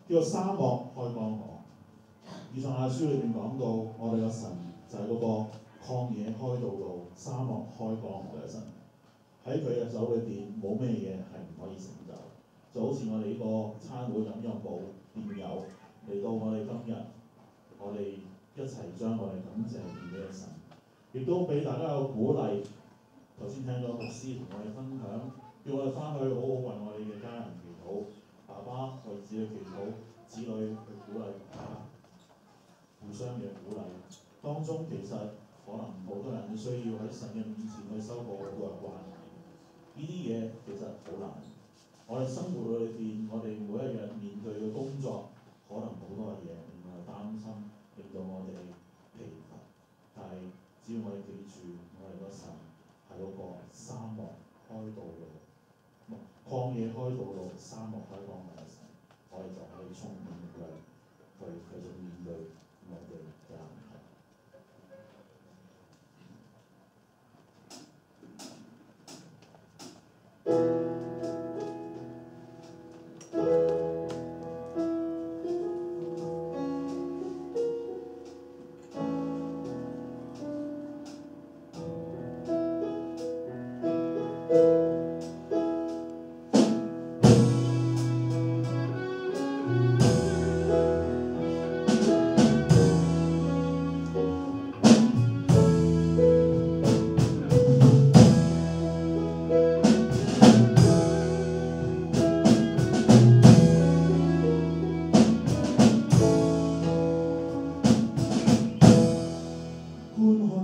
叫做沙漠開江河。以賽亞書裏邊講到，我哋嘅神就係嗰個曠野開道路、沙漠開江河嘅神。喺佢嘅手裏邊冇咩嘢係唔可以成就，就好似我哋呢個餐會咁樣冇變有，嚟到我哋今日，我哋一齊將我哋感謝獻俾神，亦都俾大家有鼓勵。頭先聽咗牧師同我哋分享，叫我哋翻去好好為我哋嘅家人祈禱，爸爸為子女祈禱，子女去鼓勵爸爸，互相嘅鼓勵。當中其實可能好多人需要喺神嘅面前去修補好多嘅關係，呢啲嘢其實好難。我哋生活裏邊，我哋每一日面對嘅工作，可能好多嘅嘢令我哋擔心，令到我哋疲乏。但係只要我哋記住，我哋個神係嗰個沙漠開道路、曠野開道路、沙漠開江河嘅神，我哋就可以充滿力量去繼續面對我哋嘅難題。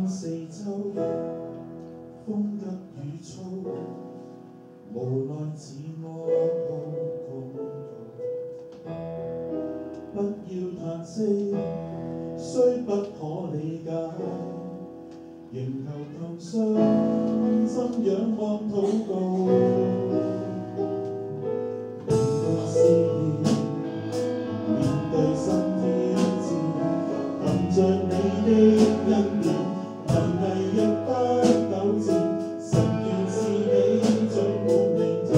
四周，風急雨燥，無奈自我共渡。不要嘆息，雖不可理解，仍求同傷心仰望禱告。面對試煉，面對新挑戰，憑着你的恩典，危危亦不糾纏，神原是你最滿明天。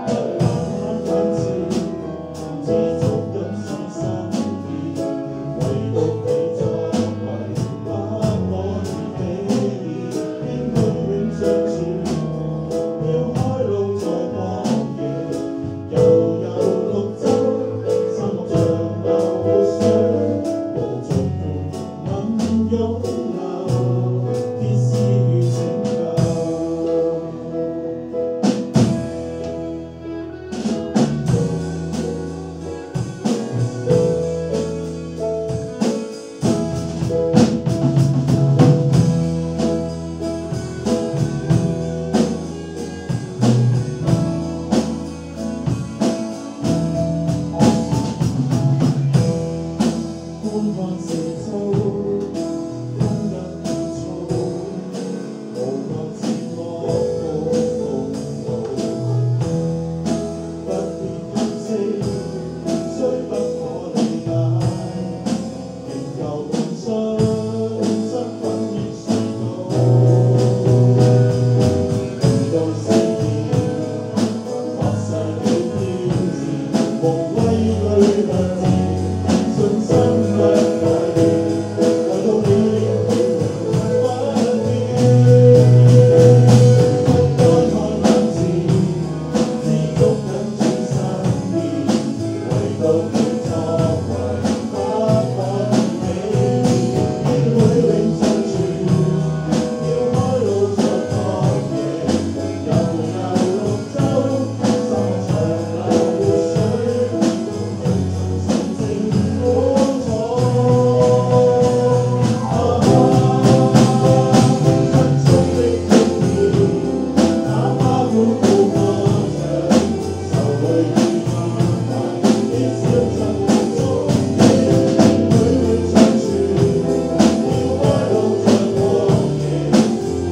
不怕反潮，知足感是心意，唯獨你作為不可以比擬，應許永相處，要開路在曠野，悠悠綠洲，沙漠長流活水，無盡憐憫湧流，天使與拯救。觀看四周，風急雨燥，無奈自我共渡。不必嘆息，雖不可理解，仍求同心，身份與隧道。面對試驗，發誓要挑戰，無畏懼不戰，信心不改變，唯獨你永永不變。不該看眼前，知足緊轉心意，唯獨你作為不可以比擬，應許永相存，要開路在曠野，悠悠綠洲，沙漠長流活水，神聖苦楚。七速的經驗，哪怕滿腹歌唱，愁淚與憂慮，必消盡蹤影，應許永相存，要開路在曠野，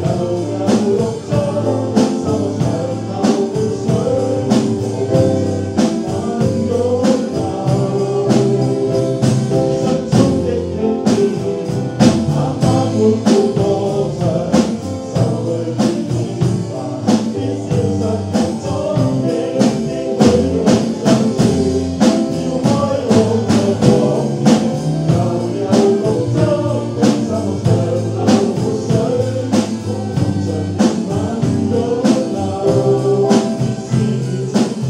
悠悠綠洲，沙漠長流活水，無盡憐憫湧流。七速的經驗，哪怕滿腹歌唱，愁淚與厭煩，必消失蹤影，應許永相存，要開路在曠野，悠悠綠洲，沙漠長流活水，無盡憐憫湧流，天使與拯救。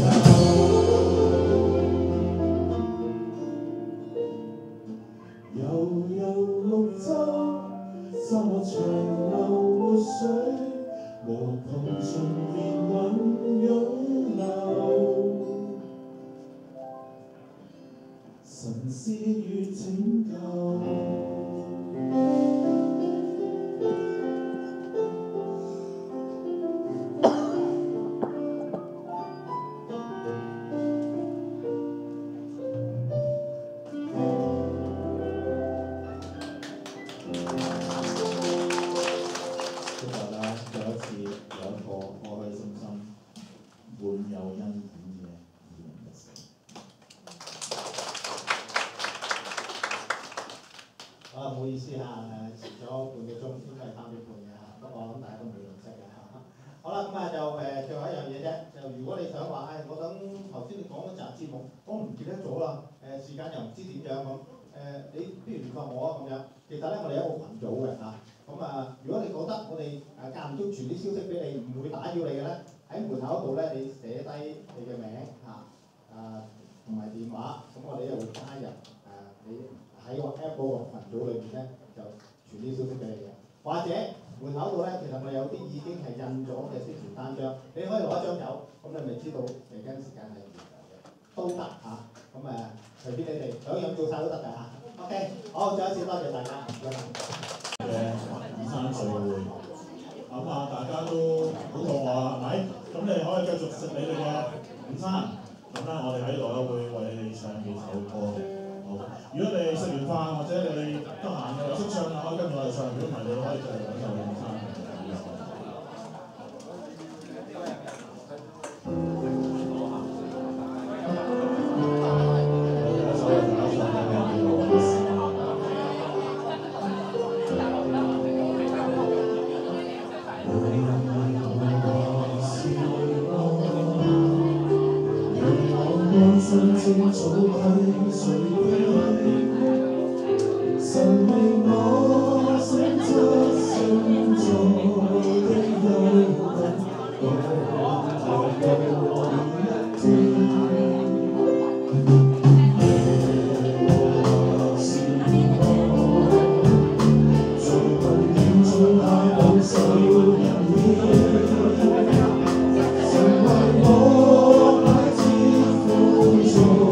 悠悠綠洲，沙漠長流活水，無窮盡憐憫湧流，神施與拯救。祝大家再一次有一個開開心心、滿有恩典嘅2014。唔好意思嚇，遲咗半個鐘，應該係3點半嘅嚇，不過我諗大家都未吝嗇嘅嚇。好啦，咁就最後一樣嘢啫，就如果你想話，我想頭先你講嗰集節目，我唔記得咗啦，時間又唔知點樣咁，你不如聯絡我啊咁樣。其實咧，我哋有一個群組嘅嚇，如果你覺得我哋間唔中傳啲消息俾你，唔會打擾你嘅咧，喺門口度咧，你寫低你嘅名同埋電話，咁我哋就會加入你喺個 app 嗰個群組裏邊咧，就傳啲消息俾你嘅。或者門口度咧，其實我哋有啲已經係印咗嘅宣傳單張，你可以攞一張走，咁你咪知道嚟緊時間係幾時嘅，都得嚇。咁隨便你哋想樣做晒都得㗎嚇。OK， 好，再一次多謝大家。嘅午餐聚會，咁啊大家都好肚餓啦，係咪？咁你可以繼續食你哋嘅午餐，咁咧我哋喺度咧會為你哋唱幾首歌。好，如果你食完飯或者你得閒嘅有識唱啊，可以跟住我哋唱；如果唔係，你可以繼續享受你午餐。真正早喺水底，神為我選擇心中的憂慮，我抬頭每一天，耶和華是我，在困境中他保守人意，神為我擺設苦楚的恩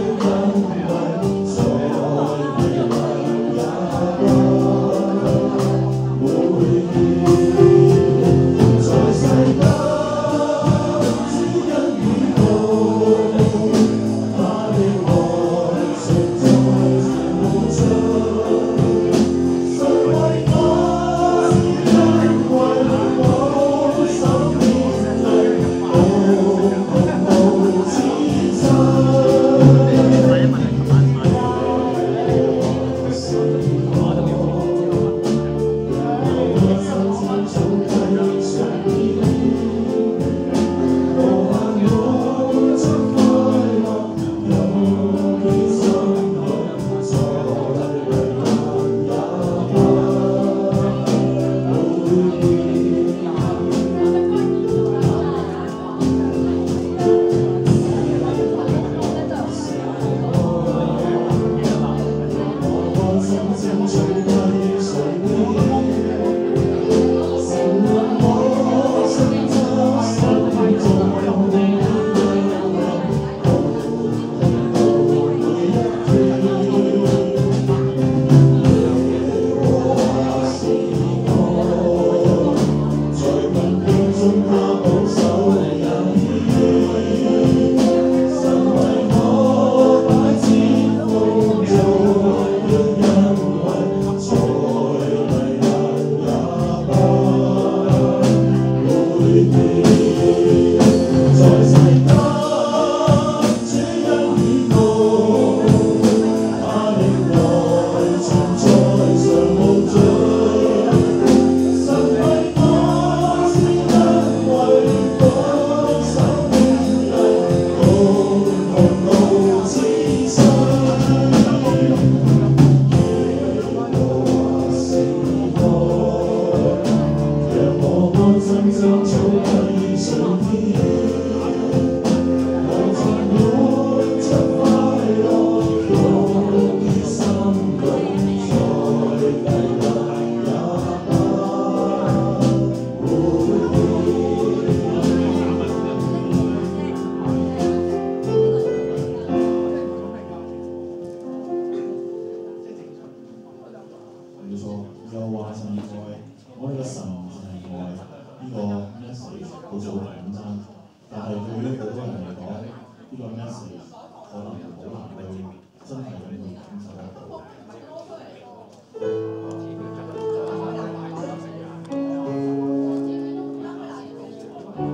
惠，在危難也不會變，在世間主恩與我，他的愛常在無盡，神為我是因為我生命裏無此生。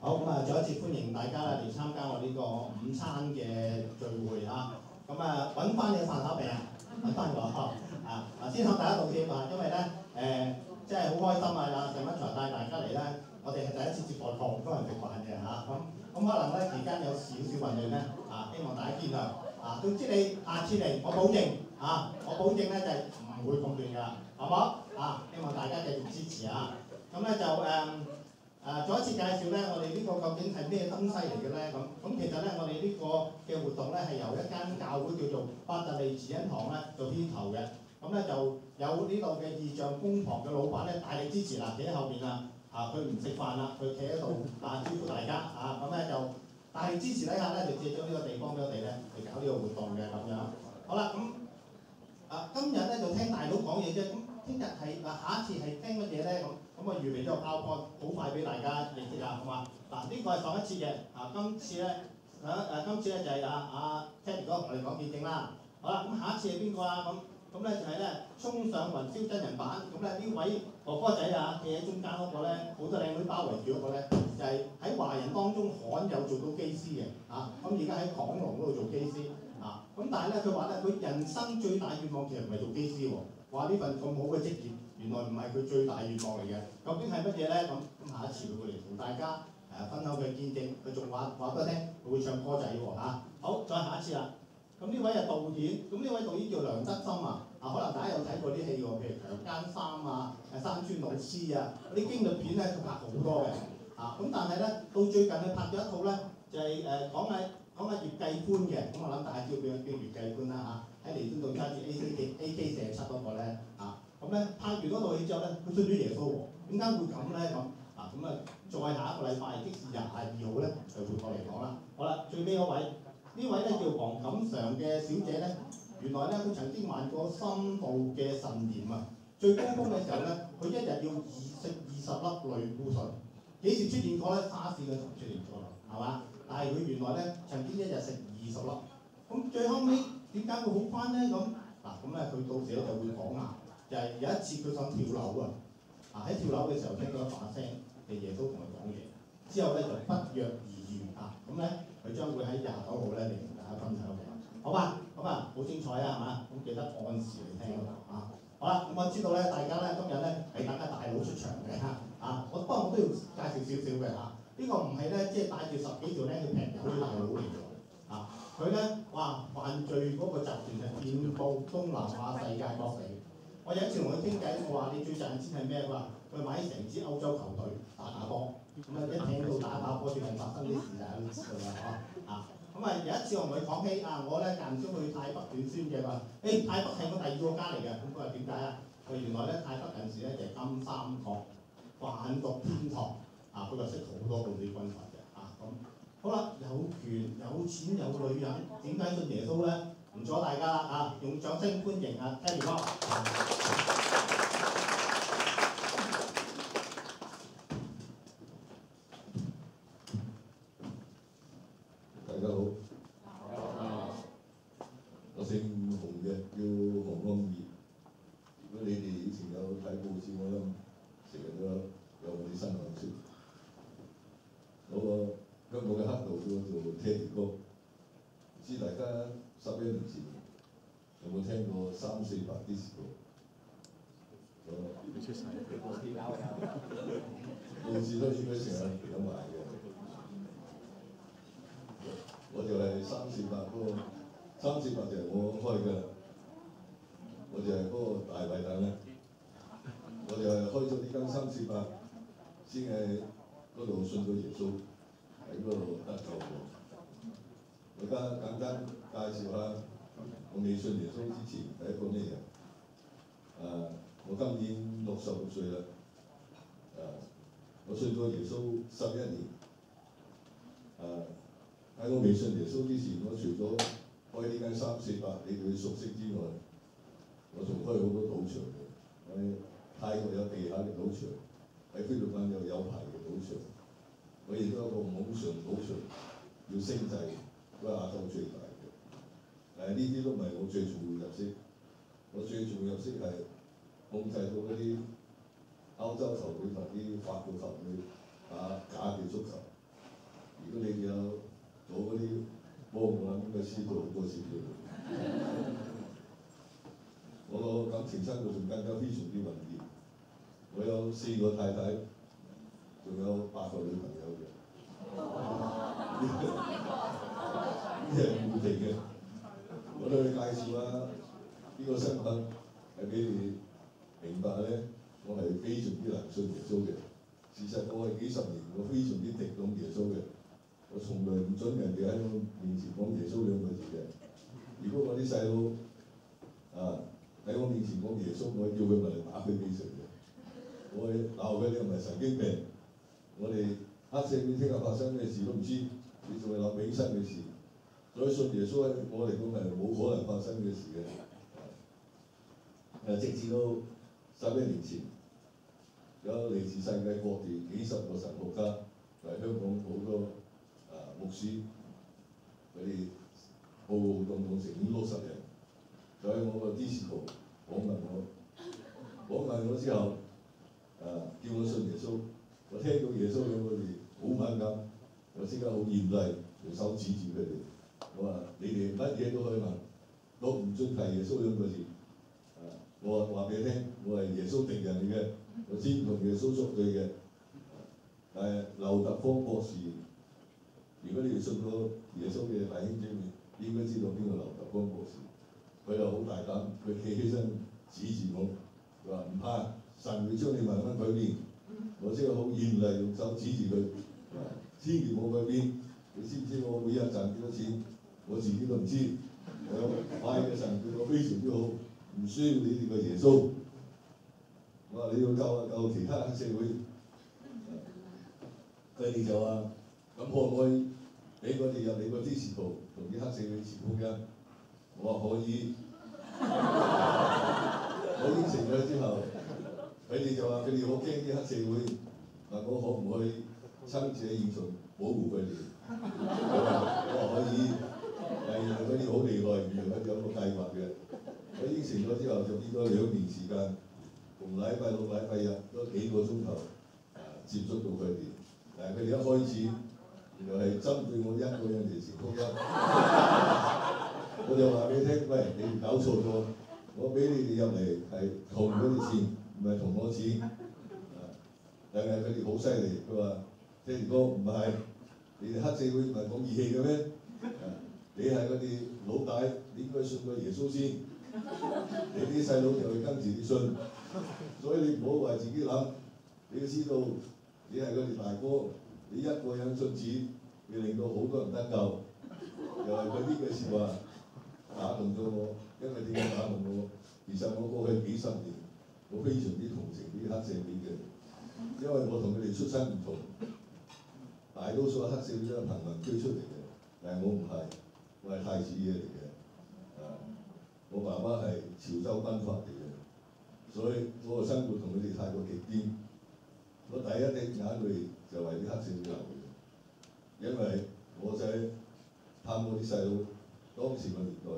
好咁啊，再一次歡迎大家嚟參加我呢個午餐嘅聚會啊！咁啊，揾翻你嘅飯盒未啊？揾翻個先向大家道歉啊，因為咧即係好開心啊！鄭文財帶大家嚟咧，我哋係第一次接待廣東人食飯嘅嚇，咁可能咧期間有少少混亂咧希望大家見諒總之你下次嚟，我保證我保證咧就係唔會咁亂㗎啦，好唔好希望大家繼續支持啊！咁咧就再一次介紹咧，我哋呢個究竟係咩東西嚟嘅咧？咁其實咧，我哋呢個嘅活動咧係由一間教會叫做伯特利慈恩堂咧做牽頭嘅。咁咧就有呢度嘅異象工房嘅老闆咧大力支持啦，企喺後邊佢唔食飯啦，佢企喺度招呼大家咁咧就大力支持底下咧，就借咗呢個地方俾我哋咧嚟搞呢個活動嘅咁樣。好啦，咁今日咧就聽大佬講嘢啫，咁聽日係下一次係聽乜嘢咧？咁我預備咗個 PowerPoint，好快俾大家認識下，好嘛？呢個係上一次嘅，今次咧今次咧就係Teddy 哥同我哋講見證啦。好啦，咁下一次係邊個啊？咁咧就係咧衝上雲霄真人版，咁咧呢位哥哥仔企喺中間嗰個咧，好多靚女包圍住嗰個咧，就係喺華人當中罕有做到機師嘅咁而家喺港龍嗰度做機師咁但係咧佢話咧，佢人生最大願望其實唔係做機師喎，話呢份咁好嘅職業，原來唔係佢最大願望嚟嘅，究竟係乜嘢咧？咁下一次佢會嚟同大家分享佢見證，佢仲話俾我聽，佢會唱歌仔喎好，再下一次啦。咁呢位係導演，咁呢位導演叫梁德森可能大家有睇過啲戲喎，譬如《強姦3》山村老師嗰啲驚慄片咧，佢拍好多嘅咁但係咧，到最近佢拍咗一套咧，就係講下葉繼歡嘅，咁我諗大家叫葉繼歡啦喺彌敦道揸住 AK47嗰個咧咁咧拍完嗰套戲之後咧，佢信咗耶穌喎，點解會咁咧再下一個禮拜，即是22號咧，就會過嚟講啦。好啦，最尾嗰位。呢位咧叫黃錦常嘅小姐咧，原來咧佢曾經患過深度嘅腎炎最高峰嘅時候咧，佢一日要食20粒類固醇。幾時出現過咧？沙士嘅時候出現過啦，係嘛？但係佢原來咧曾經一日食20粒。咁最後尾點解會好翻咧？咁咧佢到時咧就會講就係有一次佢想跳樓喺跳樓嘅時候聽到一把聲嘅耶穌同佢講嘢，之後咧就不藥而愈咁咧。佢將會喺29號咧嚟同大家分享嘅，好嘛？咁好精彩係嘛？咁記得按時嚟聽好啦，咁我知道咧，大家咧今日咧係等大佬出場嘅不過我都要介紹少少嘅呢個唔係咧，即係帶住10幾條咧去劈友啲大佬嚟嘅佢咧犯罪嗰個集團係遍佈東南亞世界各地。我有一次同佢傾偈，我話你最賺錢係咩？佢話佢買成支歐洲球隊打波。一聽到打波最近發生啲事就係知道啦有一次我同佢講起我咧間唔中去泰北短宣嘅話，泰北係我第2個家嚟嘅，咁佢話點解佢原來咧泰北近時咧就係金三角販毒天堂佢就識好多嗰啲軍閥嘅好啦，有權有錢有女人，點解信耶穌咧？唔阻大家啦用掌聲歡迎Teddy哥。大家好，我姓洪嘅，叫洪安義。如果你哋以前有睇報紙，我諗成日都有我啲新聞出。嗰個香港嘅黑道叫做 Teddy 哥，唔知大家11年前有冇聽過348 Disco？你出世，報紙都應該成日有賣嘅。我就係348嗰個348就係我開嘅，我就係嗰個大壞蛋咧。我就係開咗呢間348，先喺嗰度信咗耶穌，喺嗰度得救嘅。我而家簡單介紹下我未信耶穌之前係一個咩人。我今年66歲啦。我信咗耶穌11年。喺我未信耶穌之前，我除咗開呢間348你哋熟悉之外，我仲開好多賭場嘅。喺泰國有地下嘅賭場，喺菲律賓有牌嘅賭場。我亦都有個網上賭場，叫星際，都係亞洲最大嘅。呢啲都唔係我最重要入息，我最重要入息係控制到嗰啲歐洲球隊同啲法國球隊打假嘅足球。如果你有做嗰啲幫我諗，應該知道好多次嘅。我個感情生活仲更加非常之混亂。我有4個太太，仲有8個女朋友嘅。呢係固定嘅。我對你介紹下呢個身份係俾你明白咧，我係非常之難信耶穌嘅。事實我係幾十年，我非常之敵擋耶穌嘅。我從來唔準人哋喺我面前講耶穌2個字嘅。如果我啲細佬喺我面前講耶穌，我叫佢咪嚟打佢幾成嘅。我係鬧佢，你係咪神經病？我哋黑社會聽日發生咩事都唔知，你仲係諗永生嘅事。所以信耶穌喺我嚟講係冇可能發生嘅事嘅。直至到11年前，有嚟自世界各地幾十個神學家，嚟香港好多牧師，佢哋浩浩蕩蕩成50人，就喺我個 Disco 訪問我之後，叫我信耶穌。我聽到耶穌2個字好敏感，我即刻好嚴厲，用手指住佢哋。我話：你哋乜嘢都可以問，都唔准提耶穌2個字。我話俾你聽，我係耶穌敵人嚟嘅，我專同耶穌作對嘅。劉特芳博士，如果你哋信過耶穌嘅弟兄姊妹，應該知道邊個劉特芳博士。佢又好大膽，佢企起身指住我，佢話唔怕，神會將你慢慢改變。我即係好嚴厲用手指住佢，千祈冇改變。你知唔知我每日賺幾多錢？我自己都唔知。我拜嘅神對我非常之好，唔需要你哋嘅耶穌。我話你要救其他黑社會。佢哋就話：咁可唔可以俾我哋入你個支持部同啲黑社會前鋒嘅？我話可以。我應承咗之後，佢哋就話佢哋好驚啲黑社會，問我可唔可以親自喺現場保護佢哋？我話可以，原來佢哋好厲害，原來佢哋有個計劃嘅。我應承咗之後，就變咗2年時間，逢禮拜6、禮拜日都幾個鐘頭接觸到佢哋。但係佢哋一開始原來係針對我1個人嚟傳福音。我就話俾你聽，喂，你唔搞錯咗，我俾你哋入嚟係同佢哋錢，唔係同我錢。但係佢哋好犀利，佢話：聽如果唔係，你哋黑社會唔係講義氣嘅咩？你係佢哋老大，你應該信個耶穌先。你啲細佬就會跟住你信，所以你唔好話自己諗，你要知道你係佢哋大哥，你1個人信主，你令到好多人得救。又係佢呢句説話打動咗我，因為點解打動我？其實我過去幾十年，我非常之同情啲黑社會嘅，因為我同佢哋出身唔同，大多數黑社會都係貧民區出嚟嘅，但係我唔係，我係太子爺嚟嘅。我爸爸係潮州軍閥嚟嘅，所以我個生活同佢哋太過極端。我第一滴眼淚就為啲黑社會流嘅，因為我仔探我啲細佬，當時個年代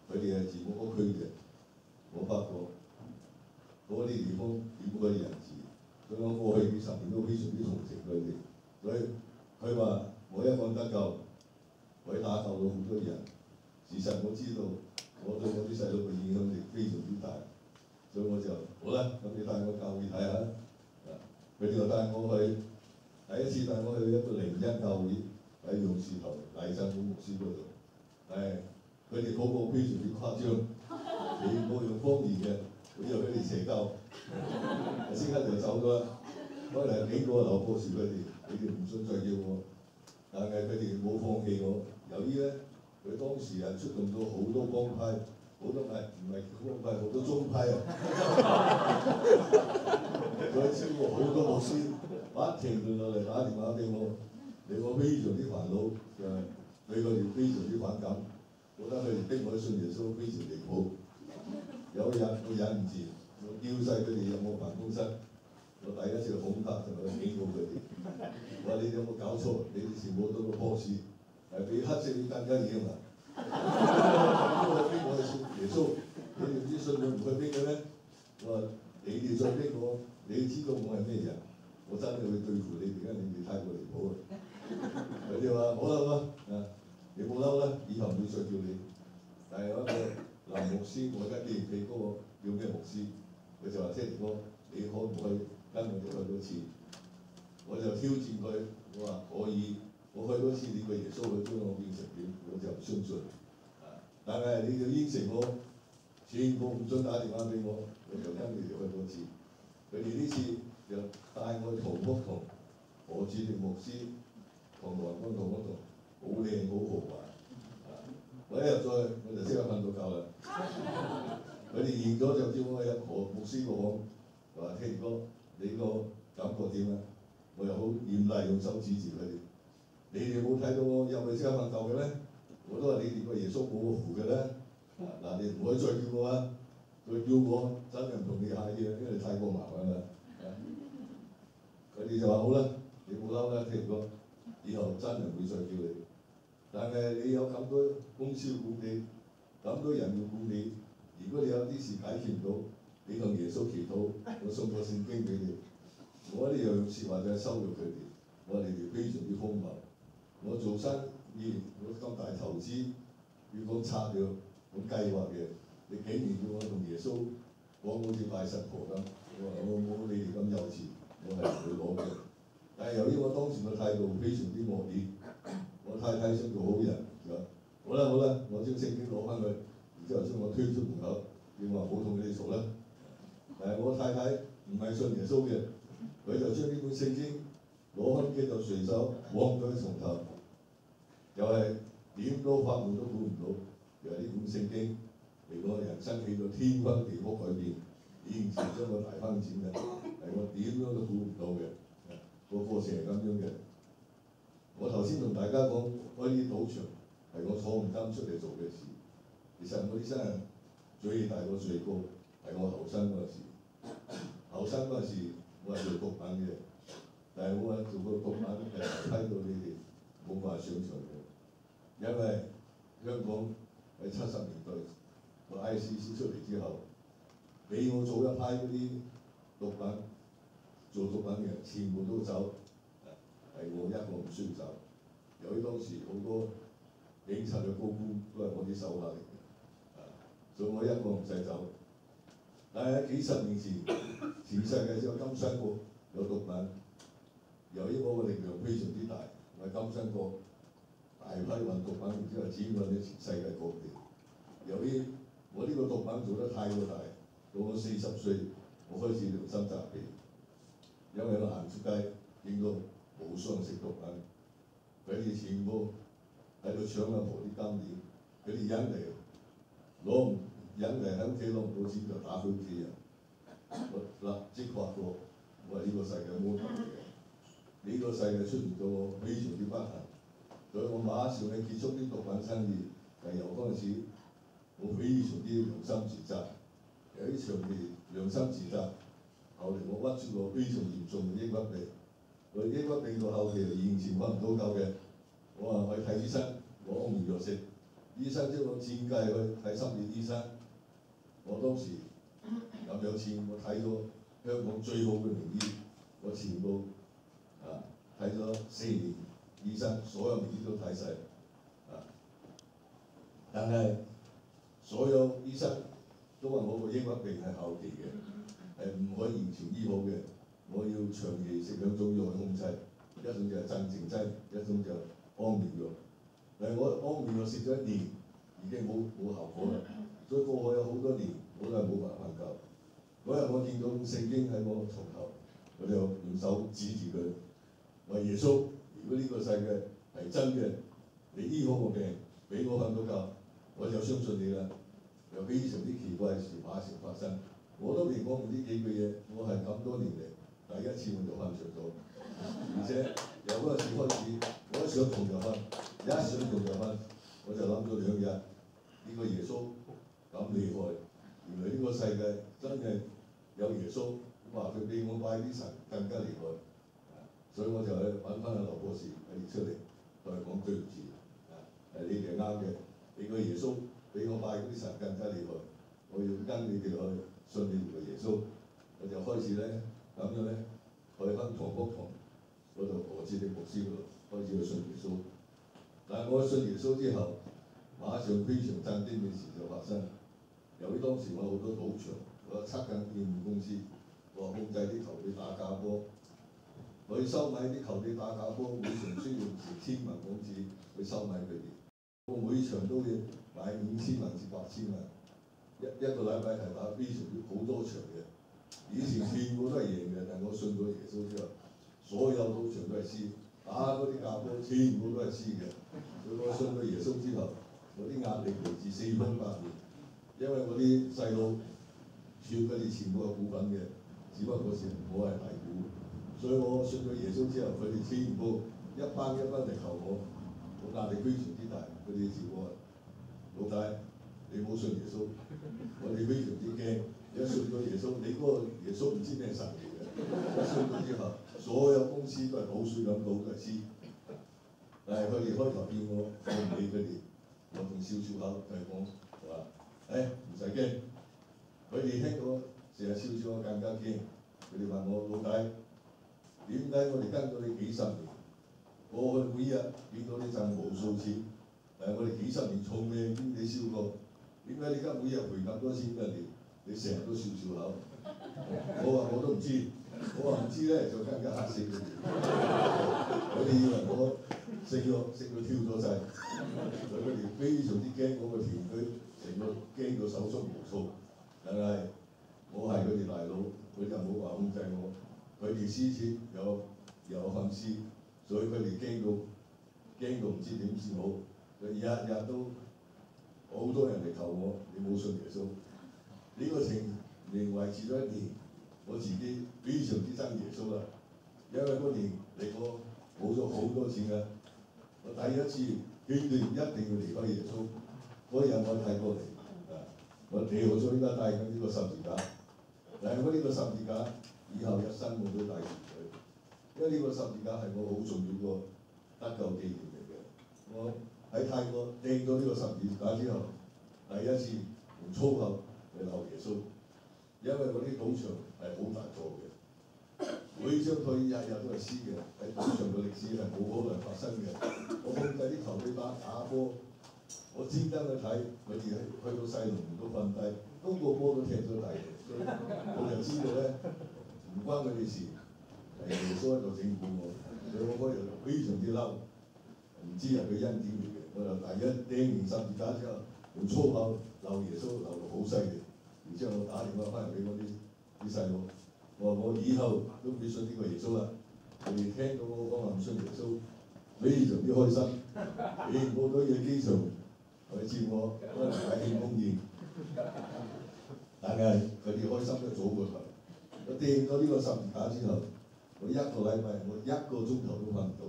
佢哋係住我屋區嘅，我發覺嗰啲地方點嗰啲人治，所以我過去幾10年都非常之同情佢哋。所以佢話我一個人得救，我打救到好多人。事實我知道。我對我啲細佬嘅影響力非常之大，所以我就好啦，咁你帶我教會睇下。佢哋就帶我去，第一次帶我去一個01教會喺勇士頭黎振武牧師嗰度。佢哋嗰個非常之誇張，你冇用方言嘅，我以為佢哋邪教，即刻就走咗啦。可能幾個劉博士佢哋唔信再叫我，但係佢哋冇放棄我。由於咧。佢當時係出動咗好多幫派，好多唔係幫派，好多宗派啊！佢超過好多牧師，不停地落嚟打電話俾我，令我非常之煩惱，對佢哋非常之反感，覺得佢哋逼我信耶穌非常離譜。有一日我忍唔住，我叫晒佢哋入我辦公室，我第一次恐嚇就去警告佢哋，我話你哋有冇搞錯？你哋全部都個 boss。比黑社會更加嚴啊！我逼我去信耶穌，你哋唔知信佢唔去逼嘅咩？我話你哋再逼我，你知道我係咩人？我真係會對付你哋，因為你哋太過離譜啊！佢哋話話冇嬲啦，你冇嬲啦，以後唔會再叫你。但係有一個男牧師，我而家記唔起嗰個叫咩牧師，佢就話聽哥，你可唔可以跟我哋去多次？我就挑戰佢，我話可以，我去多次你個耶穌去將我變成點，我就唔相信。但係你要應承我，全部唔准打電話俾我，我就跟你哋去多次。佢哋呢次就帶我去桃福同何志力牧師同黃光道嗰度，好靚好豪華。我一入咗去，我就即刻瞓到覺啦。佢哋完咗就叫我入何牧師個房，話聽哥，你個感覺點啊？我又好嚴厲用手指住佢哋，你哋冇睇到我入去即刻瞓覺嘅咩？我都話你哋個耶穌冇個符嘅咧。嗱，你唔可以再叫我啊！佢叫我真係唔同你客氣啦，因為太過麻煩啦。佢哋就話好啦，你冇嬲啦，聽哥，以後真係唔會再叫你。但係你有咁多公司要管理，咁多人要管理，如果你有啲事解決唔到，你同耶穌祈禱，我送個聖經俾你。我呢樣説話就係羞辱佢哋，我話你哋非常之荒謬。我做生意，我咁大投資，要講策略、講計劃嘅，你竟然叫我同耶穌講好似拜神婆咁，我冇你哋咁幼稚，我係唔會攞嘅。但係由於我當時嘅態度非常之惡劣，我太太想做好人，就好啦，我將聖經攞翻去，然之後將我推出門口，叫我冇同你哋嘈啦。但係我太太唔係信耶穌嘅。佢就將呢本聖經攞翻機就隨手往咗喺床頭，又係點都發夢都估唔到，又係呢本聖經令我人生起咗天翻地覆改變，完全將我大翻轉嘅，係我點樣都估唔到嘅。個課程係咁樣嘅。我頭先同大家講開啲賭場係我坐唔監出嚟做嘅事，其實我啲生人最大個罪過係我後生嗰時，後生嗰時。我係做毒品嘅，但係我係做個毒品係批到你哋冇辦法上場嘅，因為香港喺70年代個 ICC 出嚟之後，俾我做一批嗰啲毒品做毒品嘅全部都走，係我一個唔需要走。由於當時好多警察嘅高官都係我啲手下嚟嘅，所以我一個唔使走。但係幾十年前，全世界只有金山國有毒品，由於我個力量非常之大，我喺金山國大批運毒品，然之後展運咗全世界各地。由於我呢個毒品做得太過大，到我40歲，我開始良心責備，因為我行出街見到無雙食毒品，佢哋全部喺度搶阿婆啲金鏈，佢哋引嚟攞唔。引嚟喺屋企攞唔到錢就打佢屋企人，我立即發覺我係呢個世界魔頭嚟嘅，呢個世界出現咗我非常之不幸，所以我馬上去結束啲毒品生意。但由嗰陣時，我非常之良心自責，有啲長期良心自責。後嚟我屈出個非常嚴重嘅抑鬱病，我抑鬱病到後期完全瞓唔到覺嘅，我話去睇醫生攞安眠藥食，醫生將我轉介去睇心理醫生。我當時咁有錢，我睇咗香港最好嘅名醫，我全部睇咗4年醫生，所有名醫都睇晒。但係所有醫生都話我個抑鬱病係後期嘅，係唔可以完全醫好嘅，我要長期食2種藥去控制，一種就係鎮靜劑，一種就係安眠藥。但係我安眠藥食咗1年，已經冇效果啦。所以過去有好多年，我都係冇辦法瞓覺。嗰日我見到聖經喺我床頭，我就用手指住佢，我話耶穌，如果呢個世界係真嘅，你醫好我病，俾我瞓到覺，我就相信你啦。又非常之奇怪嘅事馬上發生，我都未講完呢幾句嘢，我係咁多年嚟第一次我就瞓着咗，而且由嗰陣時開始，我一上床就瞓，一上床就瞓，我就諗咗2日，呢個耶穌咁厲害，原來呢個世界真係有耶穌，話佢比我拜啲神更加厲害，所以我就去揾翻阿劉博士出嚟，同佢講對唔住，你哋係啱嘅，你個耶穌比我拜嗰啲神更加厲害，我要跟你哋去信你哋嘅耶穌，我就開始咧咁樣咧去翻唐福堂嗰度何志力牧師嗰度開始去信耶穌，但係我信耶穌之後，馬上非常震驚嘅事就發生。由於當時我好多賭場，我有7間店務公司，我控制啲球隊打假波，我去收買啲球隊打假波，每場需要成千萬港紙去收買佢哋。我每場都要買5000萬至8000萬，一個禮拜係打非常好多場嘅。以前全部都係贏嘅，但係我信咗耶穌之後，所有賭場都係輸，打嗰啲假波全部都係輸嘅。所以我信咗耶穌之後，我啲壓力嚟自4分8年，因為我啲細佬全佢哋全部有股份嘅，只不過嗰時我係大股，所以我信咗耶穌之後，佢哋全部一班一班嚟求我，我壓力非常之大。佢哋叫我老大，你冇信耶穌，我哋非常之驚。一信咗耶穌，你嗰個耶穌唔知咩神嚟嘅。一信咗之後，所有公司都係倒水咁倒都係輸。但係佢哋開頭叫我唔理佢哋，我仲笑笑口就係講話，唔使驚。佢哋聽到成日笑笑我更加驚。佢哋問我老大，點解我哋跟咗你幾十年，過去每日見到你賺無數錢，但係我哋幾十年從未見你笑過，點解你而家每日賠咁多錢俾人哋？你成日都笑笑口。我話我都唔知，我話唔知咧就更加嚇死佢哋。佢哋以為我食到跳咗掣，佢哋非常之驚我個團隊，成個驚到手足無措。但係我係佢哋大佬，佢就冇話控制我。佢哋輸錢有份輸，所以佢哋驚到唔知點算好。佢日日都好多人嚟求我，你冇信耶穌。呢個情形維持咗1年，我自己非常之憎耶穌啦，因為嗰年嚟我冇咗好多錢㗎。我第一次決定一定要離開耶穌，嗰日我睇過嚟，我掉咗依家帶緊呢個十字架，但係我呢個十字架以後一生我都帶住佢，因為呢個十字架係我好重要個得救紀念嚟嘅。我喺泰國掟咗呢個十字架之後，第一次用粗口去鬧耶穌，因為我啲賭場係好大座嘅，每張台日日都係輸嘅，喺賭場嘅歷史係冇可能發生嘅。我控制啲球隊打波，我專登去睇佢哋去到細龍門都瞓低，個波都踢咗大嘅，所以我就知道咧唔關佢哋事，係耶穌喺度整蠱我，所以我嗰日非常之嬲，唔知係佢恩典嚟嘅，我就第一掟完十字架之後，用粗口鬧耶穌鬧到好犀利。然之後我打電話翻嚟俾我啲細佬，我話我以後都唔會信呢個耶穌啦。佢哋聽到我講話唔信耶穌，非常之開心。好多嘢機場嚟接我，可能大慶功宴。但係佢哋開心得早過頭。我掟咗呢個十字架之後，我1個禮拜我1個鐘頭都瞓唔到。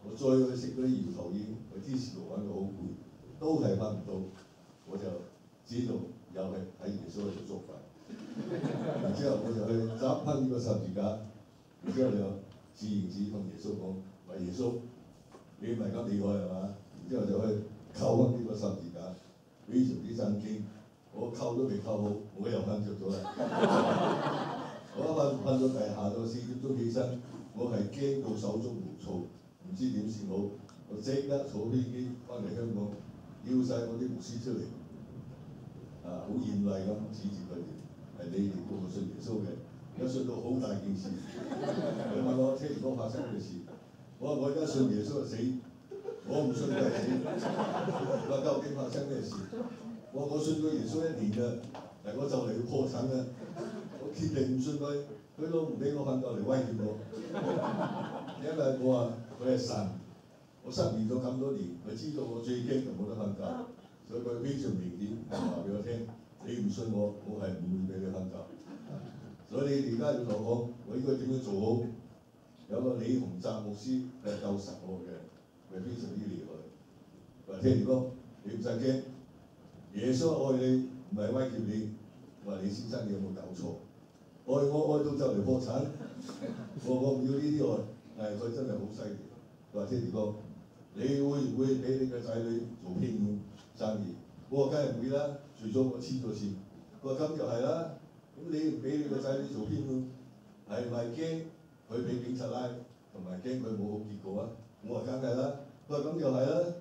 我再去食嗰啲搖頭煙，去天使路玩到好攰，都係瞓唔到。我就知道。又係喺耶穌喺度捉法，然之後我就去執翻呢個十字架，然之後就自言自語同耶穌講：話耶穌，你唔係咁厲害係嘛？然之後就去扣翻呢個十字架，非常之震驚。我扣都未扣好，我又瞓着咗啦。我一瞓到下晝4點鐘起身，我係驚到手足無措，唔知點算好。我即刻坐飛機翻嚟香港，叫晒我啲牧師出嚟。好嚴厲咁指住佢哋，係你哋個個信耶穌嘅，而家信到好大件事。佢問我聽唔多發生嘅事，我話我而家信耶穌就死，我唔信佢係死。佢話究竟發生咩事？我話我信咗耶穌1年啦，但我就嚟要破產啦，我決定唔信佢，佢都唔俾我瞓覺嚟威脅我，因為我話佢係神，我失眠咗咁多年，佢知道我最驚就冇得瞓覺。所以佢非常明顯話俾我聽，你唔信我，我係唔會俾你瞓覺。所以你而家要同我講，我應該點樣做好？有個李洪澤牧師係救神我嘅，係非常之厲害。話聽住講，你唔使驚，耶穌愛你，唔係威脅你。話李先生你有冇搞錯？愛我愛到就嚟破產，我唔要呢啲愛，但係佢真係好犀利。話聽住講，你會唔會俾你嘅仔女做騙案？生意，我話梗係唔會啦，除咗我黐咗線。佢話咁就係啦，咁你唔俾你個仔女做騙案，係咪驚佢俾警察拉，同埋驚佢冇好結果啊？我話梗係啦，佢話咁就係啦，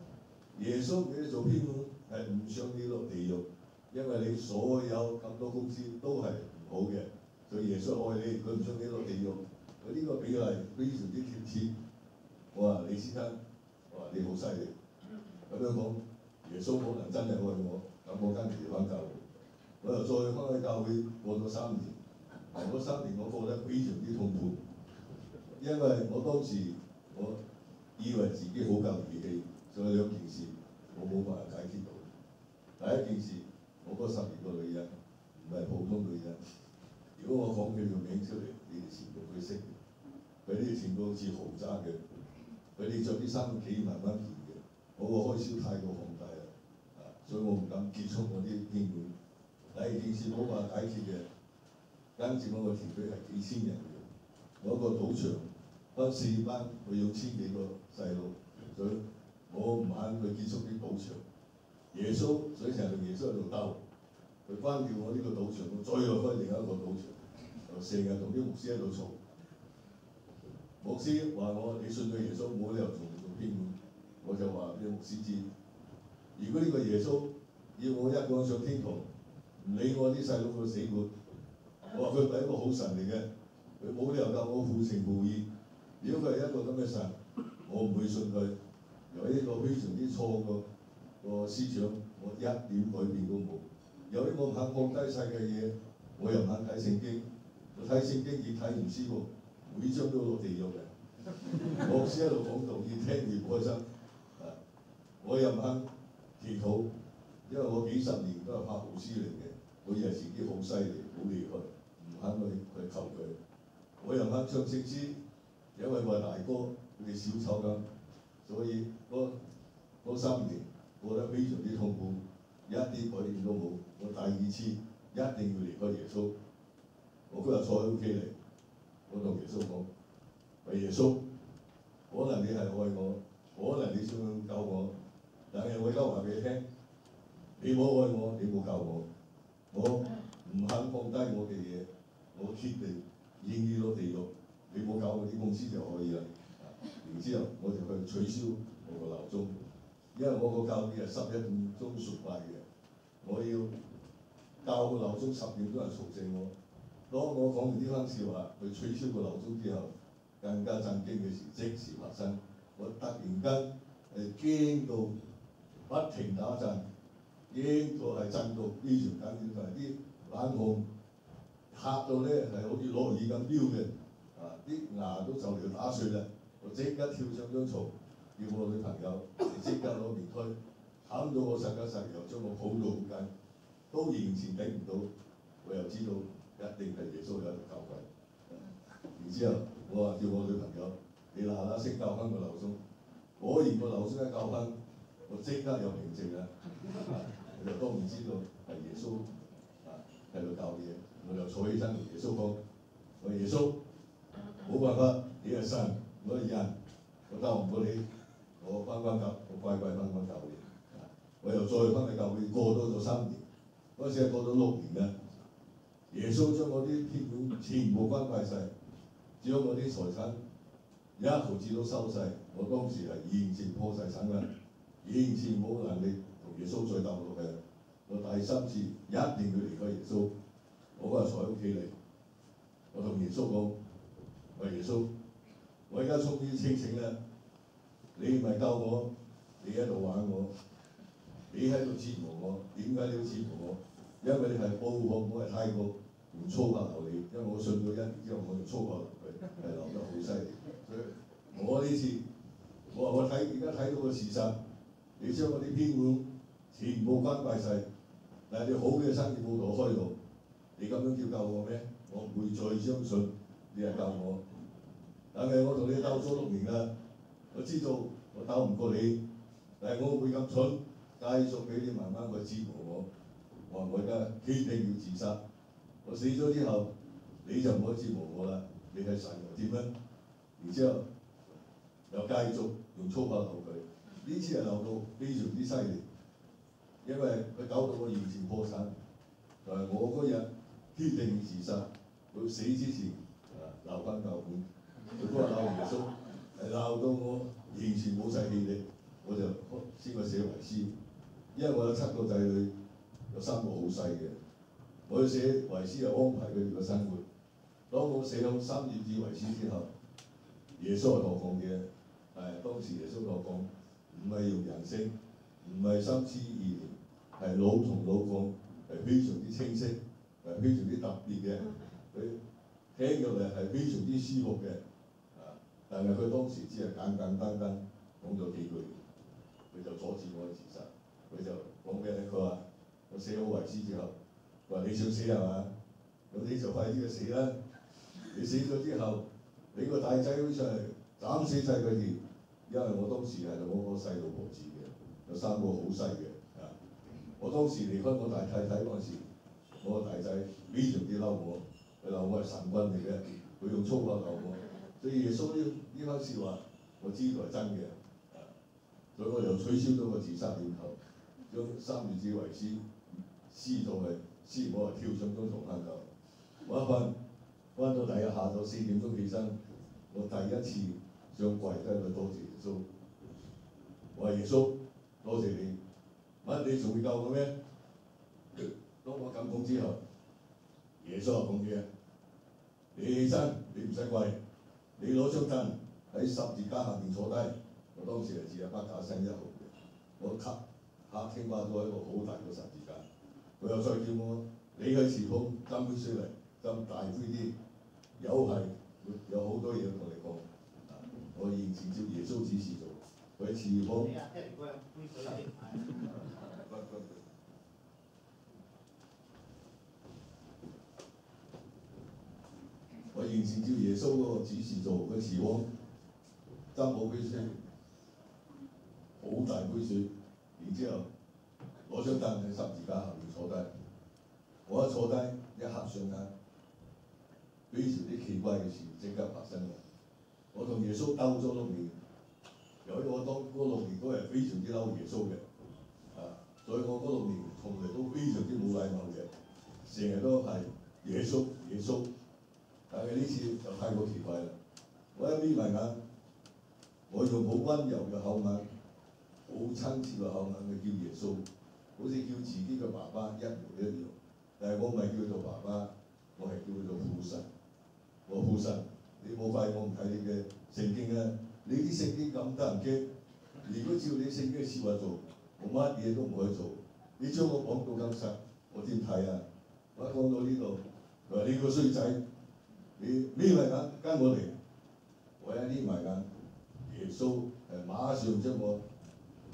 穌俾你做編滿係唔想你落地獄，因為你所有咁多公司都係唔好嘅，所以耶穌愛你，佢唔想你落地獄。佢呢個比例非常之貼切。我話李先生，我話你好犀利，咁樣講，耶穌可能真係愛我，咁我跟住翻教會，我又再翻去教會過咗3年，嗰3年我過得非常之痛苦，因為我當時我以為自己好夠義氣，仲有2件事我冇辦法解決到。第一件事，我嗰12個女人唔係普通女人，如果我講佢個名出嚟，你哋全部會識嘅。佢哋全部好似豪宅嘅，佢哋着啲衫幾萬蚊件嘅，我個開銷太過龐大啦，所以我唔敢結束我啲編滿。第二件事冇辦法解決嘅，跟住我個團隊係幾千人嘅，我一個賭場分4班，佢要1000幾個細路，所以我唔肯去結束啲賭場。耶穌所以成日同耶穌喺度鬥，佢關掉我呢個賭場，我再又開另一個賭場，就成日同啲牧師喺度嘈。牧師話我你信咗耶穌冇理由做編滿，我就話俾牧師知，如果呢個耶穌要我一個人上天堂，唔理我啲細佬嘅死活，我話佢係一個好神嚟嘅，佢冇理由教我負情負義。如果佢係一個咁嘅神，我唔會信佢。有呢個非常之錯個思想，我一點改變都冇。有啲我唔肯放低世界嘢，我又唔肯睇聖經，我睇聖經越睇唔舒服。每章都落地獄嘅，牧師喺度講道，越聽越唔開心。我又唔肯祈禱，因為我幾十年都係拍牧師嚟嘅，我以為自己好犀利、好厲害，唔肯去求佢。我又唔肯唱聖詩，因為我係大哥，佢哋小丑咁，所以嗰3年過得非常之痛苦，一啲改變都冇。我第2次一定要離開耶穌，我嗰日坐喺屋企嚟。我同耶穌講：喂，耶穌，可能你係愛我，可能你想救我，但係我而家話俾你聽，你冇愛我，你冇救我，我唔肯放低我嘅嘢，我決定願意落地獄，你冇救我啲公司就可以啦。然之後我就去取消我個鬧鐘，因為我個教會係11點鐘崇拜嘅，我要教個鬧鐘10點鐘係嘈醒我。當我講完呢番笑話，佢取消個鬧鐘之後，更加震驚嘅事即時發生。我突然間驚到不停打震，驚到係震到非常緊要，就係啲冷汗嚇到咧係好似落雨咁飆嘅，啲牙都就嚟打碎啦。我即刻跳上張床，叫我女朋友即刻攞棉推，冚到我實又將我抱到好緊，都完全頂唔到。我又知道。一定係耶穌喺度救佢。然之後，我話叫我女朋友，你嗱嗱聲校翻個鬧鐘。果然個鬧鐘一校翻，我即刻又平靜啦。我就當然知道係耶穌喺度教嘢，我就坐起身同耶穌講：我耶穌，冇辦法，你係神，我係人，我救唔到你，我翻教，我乖乖翻教會。我又再翻去教會，過多咗3年，嗰時係過咗6年啦。耶穌將我啲編滿全部關閉晒，將我啲財產1毫子都收晒。我當時係完全破晒產啦，完全冇能力同耶穌再鬥落去。我第3次一定要離開耶穌。我嗰日坐喺屋企嚟，我同耶穌講：喂，耶穌，我而家終於清醒啦！你唔係救我，你喺度玩我，你喺度折磨我。點解你要折磨我？因為你係報復我係太過用粗口鬧你，因為我信咗1年之後，我用粗口鬧佢，係鬧得好犀利。所以我呢次，我話我而家睇到個事實，你將我啲編滿全部關閉晒，但係你好嘅生意報道開到，你咁樣叫救我咩？我唔會再相信你係救我。但係我同你鬥咗6年啦，我知道我鬥唔過你，但係我唔會咁蠢，繼續俾你慢慢去折磨我。我話我而家決定要自殺，我死咗之後你就唔可以折磨我啦，你係神又點咧？然之後又繼續用粗口鬧佢，呢次係鬧到非常之犀利，因為佢搞到我完全破產。就係我嗰日決定自殺，佢死之前鬧翻教會，佢嗰日鬧耶穌，係鬧到我完全冇晒氣力，我就先去寫遺書，因為我有7個仔女，有3個好細嘅，我要寫遺書又安排佢哋嘅生活。當我寫好3頁紙遺書之後，耶穌係同我講嘢，當時耶穌同我講，唔係用人聲，唔係心思意念，係腦同腦講，係非常之清晰，係非常之特別嘅，佢聽入嚟係非常之舒服嘅，但係佢當時只係簡簡單單講咗幾句，佢就阻止我去自殺。佢就講咩咧？佢話：我寫好遺書之後，佢話你想死係嘛？咁你就快啲去死啦！你死咗之後，你個大仔好似係斬死晒佢哋，因為我當時係我個細路婆子嘅，有3個好細嘅。我當時離開我大太太嗰陣時，我個大仔非常之嬲我，佢鬧我係神棍嚟嘅，佢用粗口鬧我。所以耶穌呢番説話，我知道係真嘅。所以我就取消咗個自殺念頭，將3頁紙遺書撕咗佢，撕完我就跳上張床瞓覺。我一瞓到第二日下晝4點鐘起身，我第一次想跪低去多謝耶穌。我話耶穌，多謝你，乜你仲會救我咩？當我咁講之後，耶穌就講嘢：你起身，你唔使跪，你攞張凳喺十字架下面坐低。我當時係只係北架西1號嘅，我客廳掛咗一個好大嘅十字架。佢又再叫我你去前鋒斟杯水嚟，斟大杯啲，有好多嘢同你講。我完全照耶穌指示做，佢前鋒。我完全照耶穌嗰個指示做，佢前鋒斟好杯水。好大杯水，然之後攞張凳喺十字架後面坐低。我一坐低，一刻上間，非常之奇怪嘅事即刻發生啦！我同耶穌鬥咗6年，由於我當嗰6年都係非常之嬲耶穌嘅，所以我嗰6年從來都非常之冇禮貌嘅，成日都係耶穌耶穌。但係呢次就太過奇怪啦！我一眯埋眼，我用好温柔嘅口吻。好親切嘅口吻去叫耶穌，好似叫自己嘅爸爸一模一樣。但係我唔係叫佢做爸爸，我係叫佢做父神。我父神，你冇怪我唔睇你嘅聖經啊！你啲聖經咁得人驚，如果照你聖經嘅説話做，我乜嘢都唔可以做。你將我講到咁實，我點睇啊？我一講到呢度，佢話你個衰仔，你眯埋眼跟我嚟。我一眯埋眼，耶穌係馬上將我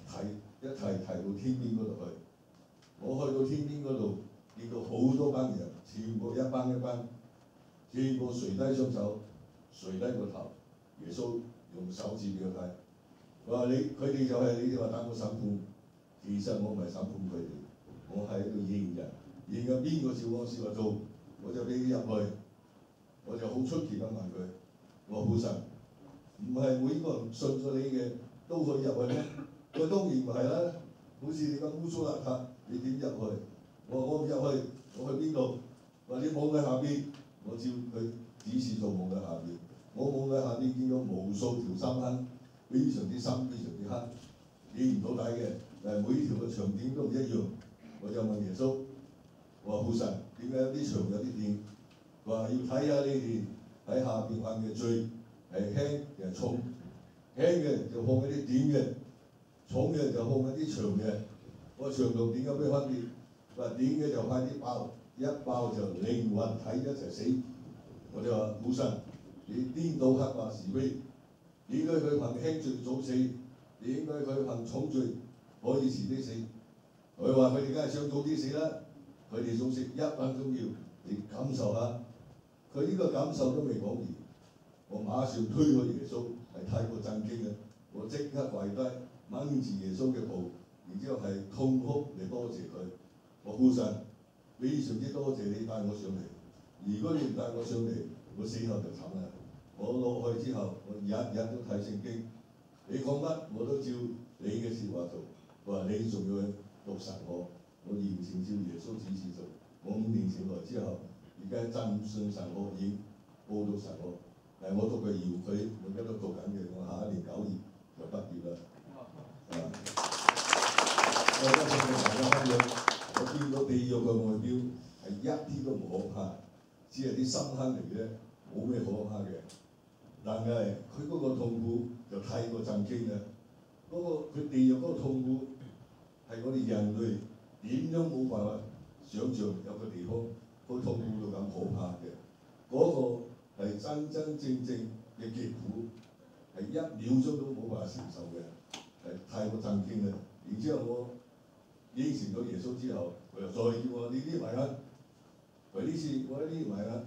提到天邊嗰度去。我去到天邊嗰度，見到好多班人，全部一班，全部垂低雙手，垂低個頭。耶穌用手指俾我睇，佢話佢哋就係你哋話等我審判，其實我唔係審判佢哋，我係喺度認人，認緊邊個照我説話做，我就俾佢入去。我就好出奇咁問佢：我話父神，唔係每個人信咗你嘅都可以入去咩？佢當然唔係啦，好似你咁污糟邋遢，你點入去？我話我唔入去，我去邊度？話你望喺下邊，我照佢指示做望喺下邊。我望喺下邊見到無數條深坑，非常之深，非常之黑，見唔到底嘅。每條嘅牆點都唔一樣。我就問耶穌：我話父神，點解有啲牆有啲點？佢話要睇下你哋喺下邊犯嘅罪係輕定係重，輕嘅就放喺啲點嘅。重嘅就放喺啲長嘅，我長同點有咩分別？話點嘅就快啲爆，一爆就靈魂體一齊死。我就話父神，你顛倒黑白是非，你應該去行輕罪早死，你應該去行重罪可以遲啲死。佢話佢哋梗係想早啲死啦，佢哋早死1分鐘要，你感受下。佢呢個感受都未講完，我馬上推開耶穌，係太過震驚嘅，我即刻跪低。掹住耶穌嘅步，然之後係痛哭嚟多謝佢。我父神，非常之多謝你帶我上嚟。如果你唔帶我上嚟，我死後就慘啦。我落去之後，我日日都睇聖經，你講乜我都照你嘅説話做。我話你仲要讀神學，我完全照耶穌指示做。我5年前來之後，而家真信神學院報讀神學，我讀嘅遙距，我而家都讀緊嘅，我下一年9月就畢業啦。只係啲深坑嚟嘅，冇咩可怕嘅。但係佢嗰個痛苦就太過震驚啦！佢地獄嗰個痛苦係我哋人類點樣冇辦法想像有個地方個痛苦到咁可怕嘅。嗰個係真真正正嘅極苦，係1秒鐘都冇辦法承受嘅，係太過震驚啦！然之後我應承咗耶穌之後，佢又再叫我你匿埋啦。佢呢次我一匿埋啦，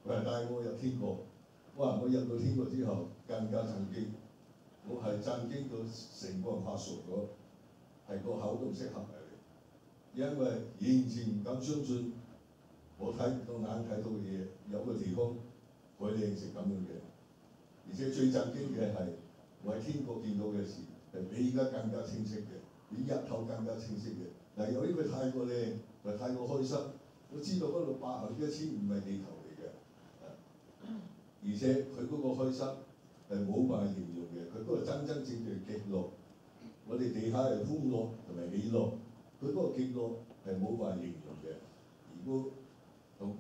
佢係帶我入天國。哇！我入到天國之後更加震驚，我係震驚到成個人發傻咗，係個口都識合埋嚟，因為完全唔敢相信我睇到眼睇到嘅嘢，有個地方佢靚成咁樣嘅，而且最震驚嘅係我喺天國見到嘅事係比而家更加清晰嘅，比日頭更加清晰嘅。但係由於佢太過靚，又太過開心，我知道嗰度100%唔係地球嚟嘅，而且佢嗰個開心係冇辦法形容嘅，佢嗰個真真正正極樂。我哋地下係歡樂同埋喜樂，佢嗰個極樂係冇辦法形容嘅。如果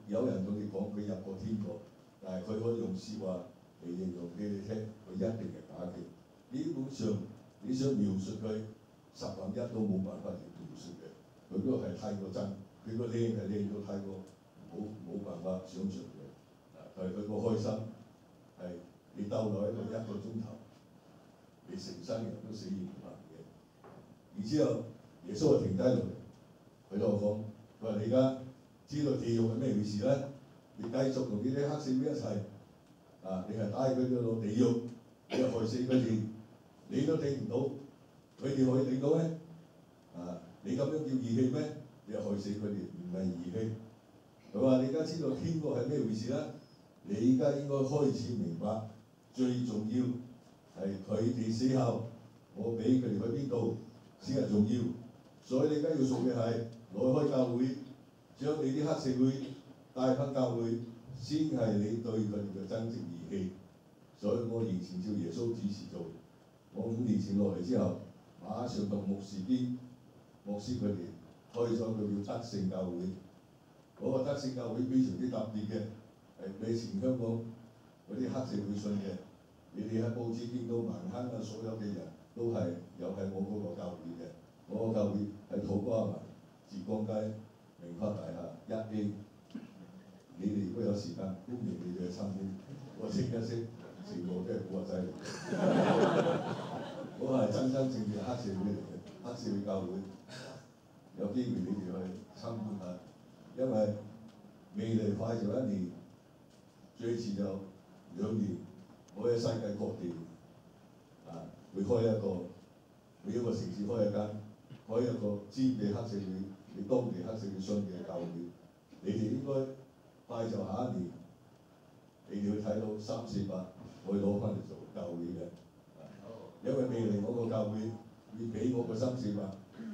有人同你講佢入過天國，但係佢可以用説話嚟形容俾你聽，佢一定係假嘅。基本上你想描述佢1/10都冇辦法嚟描述嘅，佢嗰個係太過真，佢個靚係靚到太過冇辦法想像嘅。但係佢個開心係你逗留喺度1個鐘頭，你成身人都死而唔行嘅。然之後耶穌就停低落嚟，佢同我講：佢話你而家知道地獄係咩回事咧？你繼續同呢啲黑社會一齊你係帶佢哋落地獄，你係害死佢哋，你都頂唔到，佢哋可以頂到咩？你咁樣叫義氣咩？你係害死佢哋，唔係義氣。佢話：你而家知道天國係咩回事啦？你而家應該開始明白，最重要係佢哋死後，我俾佢哋去邊度先係重要。所以你而家要做嘅係攞開教會，將你啲黑社會帶翻教會，先係你對佢哋嘅真正義氣。所以我完全照耶穌指示做。我5年前落嚟之後，馬上同牧師佢哋開咗佢叫德勝教會。嗰個德勝教會非常之特別嘅，係以前香港嗰啲黑社會信嘅。你哋喺報紙見到盲坑所有嘅人都係又係我嗰個教會嘅。我個教會喺土瓜灣浙江街明發大廈1A。你哋如果有時間，歡迎你哋去參觀。我識一識，全部都係古惑仔嚟嘅。我係真真正正黑社會嚟嘅，黑社會教會。有機會你哋去參觀下，因為未來快就1年，最遲就2年，我喺世界各地會開一個，每一個城市開一個專俾黑社會、俾當地黑社會信嘅教會。你哋應該快就下1年，你哋會睇到3、4百可以攞翻嚟做教會嘅。因為未來我個教會會比我個3、4百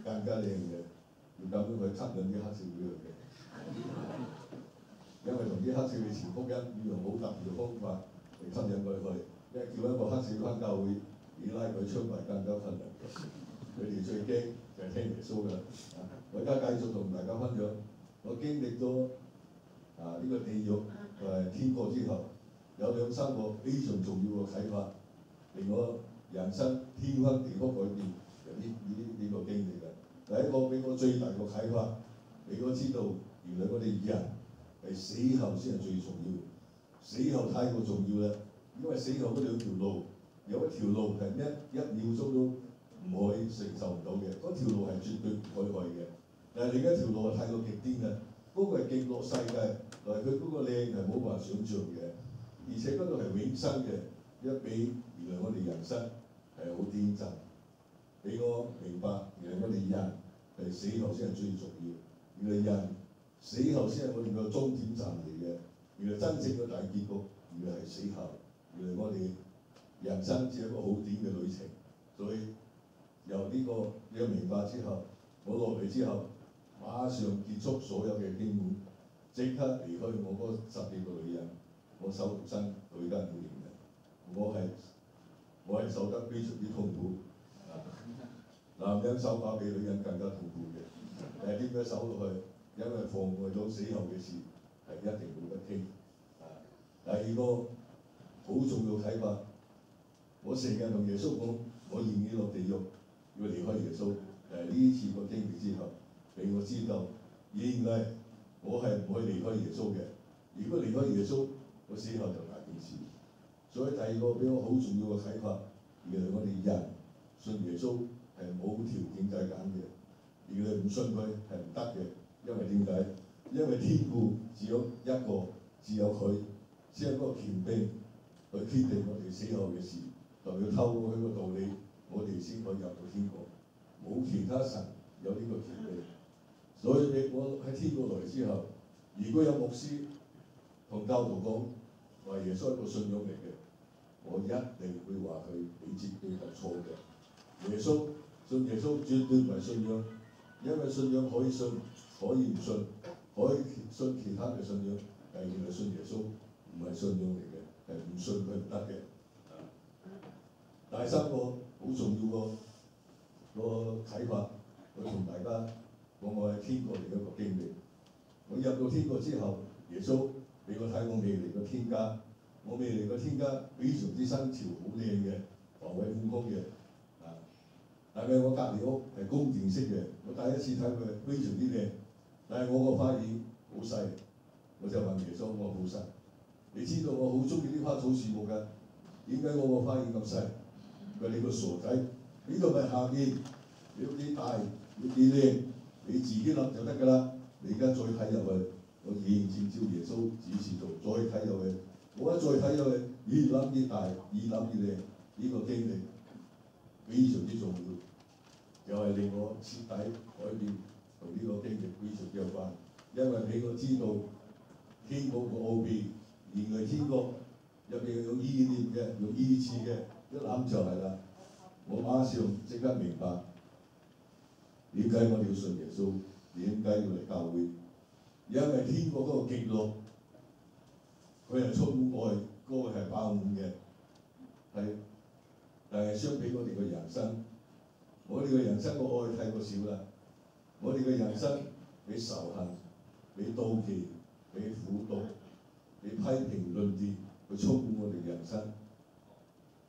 更加靚嘅。要咁樣去吸引啲黑社會嚟嘅，因為同啲黑社會傳福音要用好特別嘅方法嚟吸引佢去。因為叫一個黑社會翻教會，你拉佢出嚟更加困難嘅。佢哋最驚就係聽耶穌㗎。我而家繼續同大家分享，我經歷咗呢個地獄同埋天國之後，有2、3個非常重要嘅啟發，令我人生天翻地覆改變。呢個經歷嘅。第一個俾我最大個啟發，俾我知道原來我哋人係死後先係最重要，死後太過重要啦。因為死後嗰2條路，有一條路係一秒鐘都唔可以承受唔到嘅，嗰條路係絕對唔可以去嘅。但係另一條路係太過極端啦，嗰個係極樂世界，但係佢嗰個靚係冇辦法想像嘅，而且嗰度係永生嘅。一比原來我哋人生係好癲震。俾我明白，原來我哋人係死後先係最重要。原來人死後先係我哋個終點站嚟嘅。原來真正嘅大結局，原來係死後。原來我哋人生只係一個好短嘅旅程。所以由呢個明白之後，我落嚟之後，馬上結束所有嘅經本，即刻離開我嗰10幾個女人，我守獨身女家5年嘅。我係受得非常之痛苦。男人守寡比女人更加痛苦嘅，但係點解守落去？因為妨礙到死後嘅事，係一定冇得傾。第二個好重要睇法，我成日同耶穌講，我願意落地獄，要離開耶穌。呢次個經歷之後，俾我知道，原來我係唔可以離開耶穌嘅。如果離開耶穌，我死後就大件事。所以第二個俾我好重要嘅睇法，原來我哋人信耶穌係冇條件制揀嘅，原來唔信佢係唔得嘅。因為點解？因為天父只有一個，只有佢先有嗰個權柄去決定我哋死後嘅事，就要透過佢個道理，我哋先可以入到天國。冇其他神有呢個權利。所以我喺天國來之後，如果有牧師同教徒講話耶穌係個信仰嚟嘅，我一定會話佢你絕對係錯嘅。耶穌信耶穌絕對唔係信仰，因為信仰可以信，可以唔信，可以信其他嘅信仰，但係原來信耶穌唔係信仰嚟嘅，係唔信佢唔得嘅。第三個好重要個睇法，我同大家講我喺天國嚟一個經歷。我入到天國之後，耶穌俾我睇我未嚟過天家，我未嚟過天家非常之新潮，好靚嘅，宏偉寬寬嘅。但係我隔離屋係宮殿式嘅，我第一次睇佢非常之靚，但係我個花園好細，我就問耶穌：我好細，你知道我好中意啲花草樹木㗎，點解我個花園咁細？佢話你個傻仔，呢度咪下邊，你要幾大，要幾靚，你自己諗就得㗎啦。你而家再睇入去，我完全照耶穌指示做，再睇入去，我一再睇入去，越諗越大，越諗越靚，呢個經歷非常之重要，又係令我徹底改變，同呢個經歷非常之有關，因為俾我知道天國個奧秘，原來天國入邊有意念嘅，有意志嘅，一諗就係啦。我馬上即刻明白點解我哋要信耶穌，點解要嚟教會，因為天國嗰個極樂，佢係充滿愛，嗰個係飽滿嘅，但係相比我哋嘅人生，我哋嘅人生個愛太過少啦。我哋嘅人生俾仇恨、俾妒忌、俾苦毒、俾批評論斷去充滿我哋嘅人生。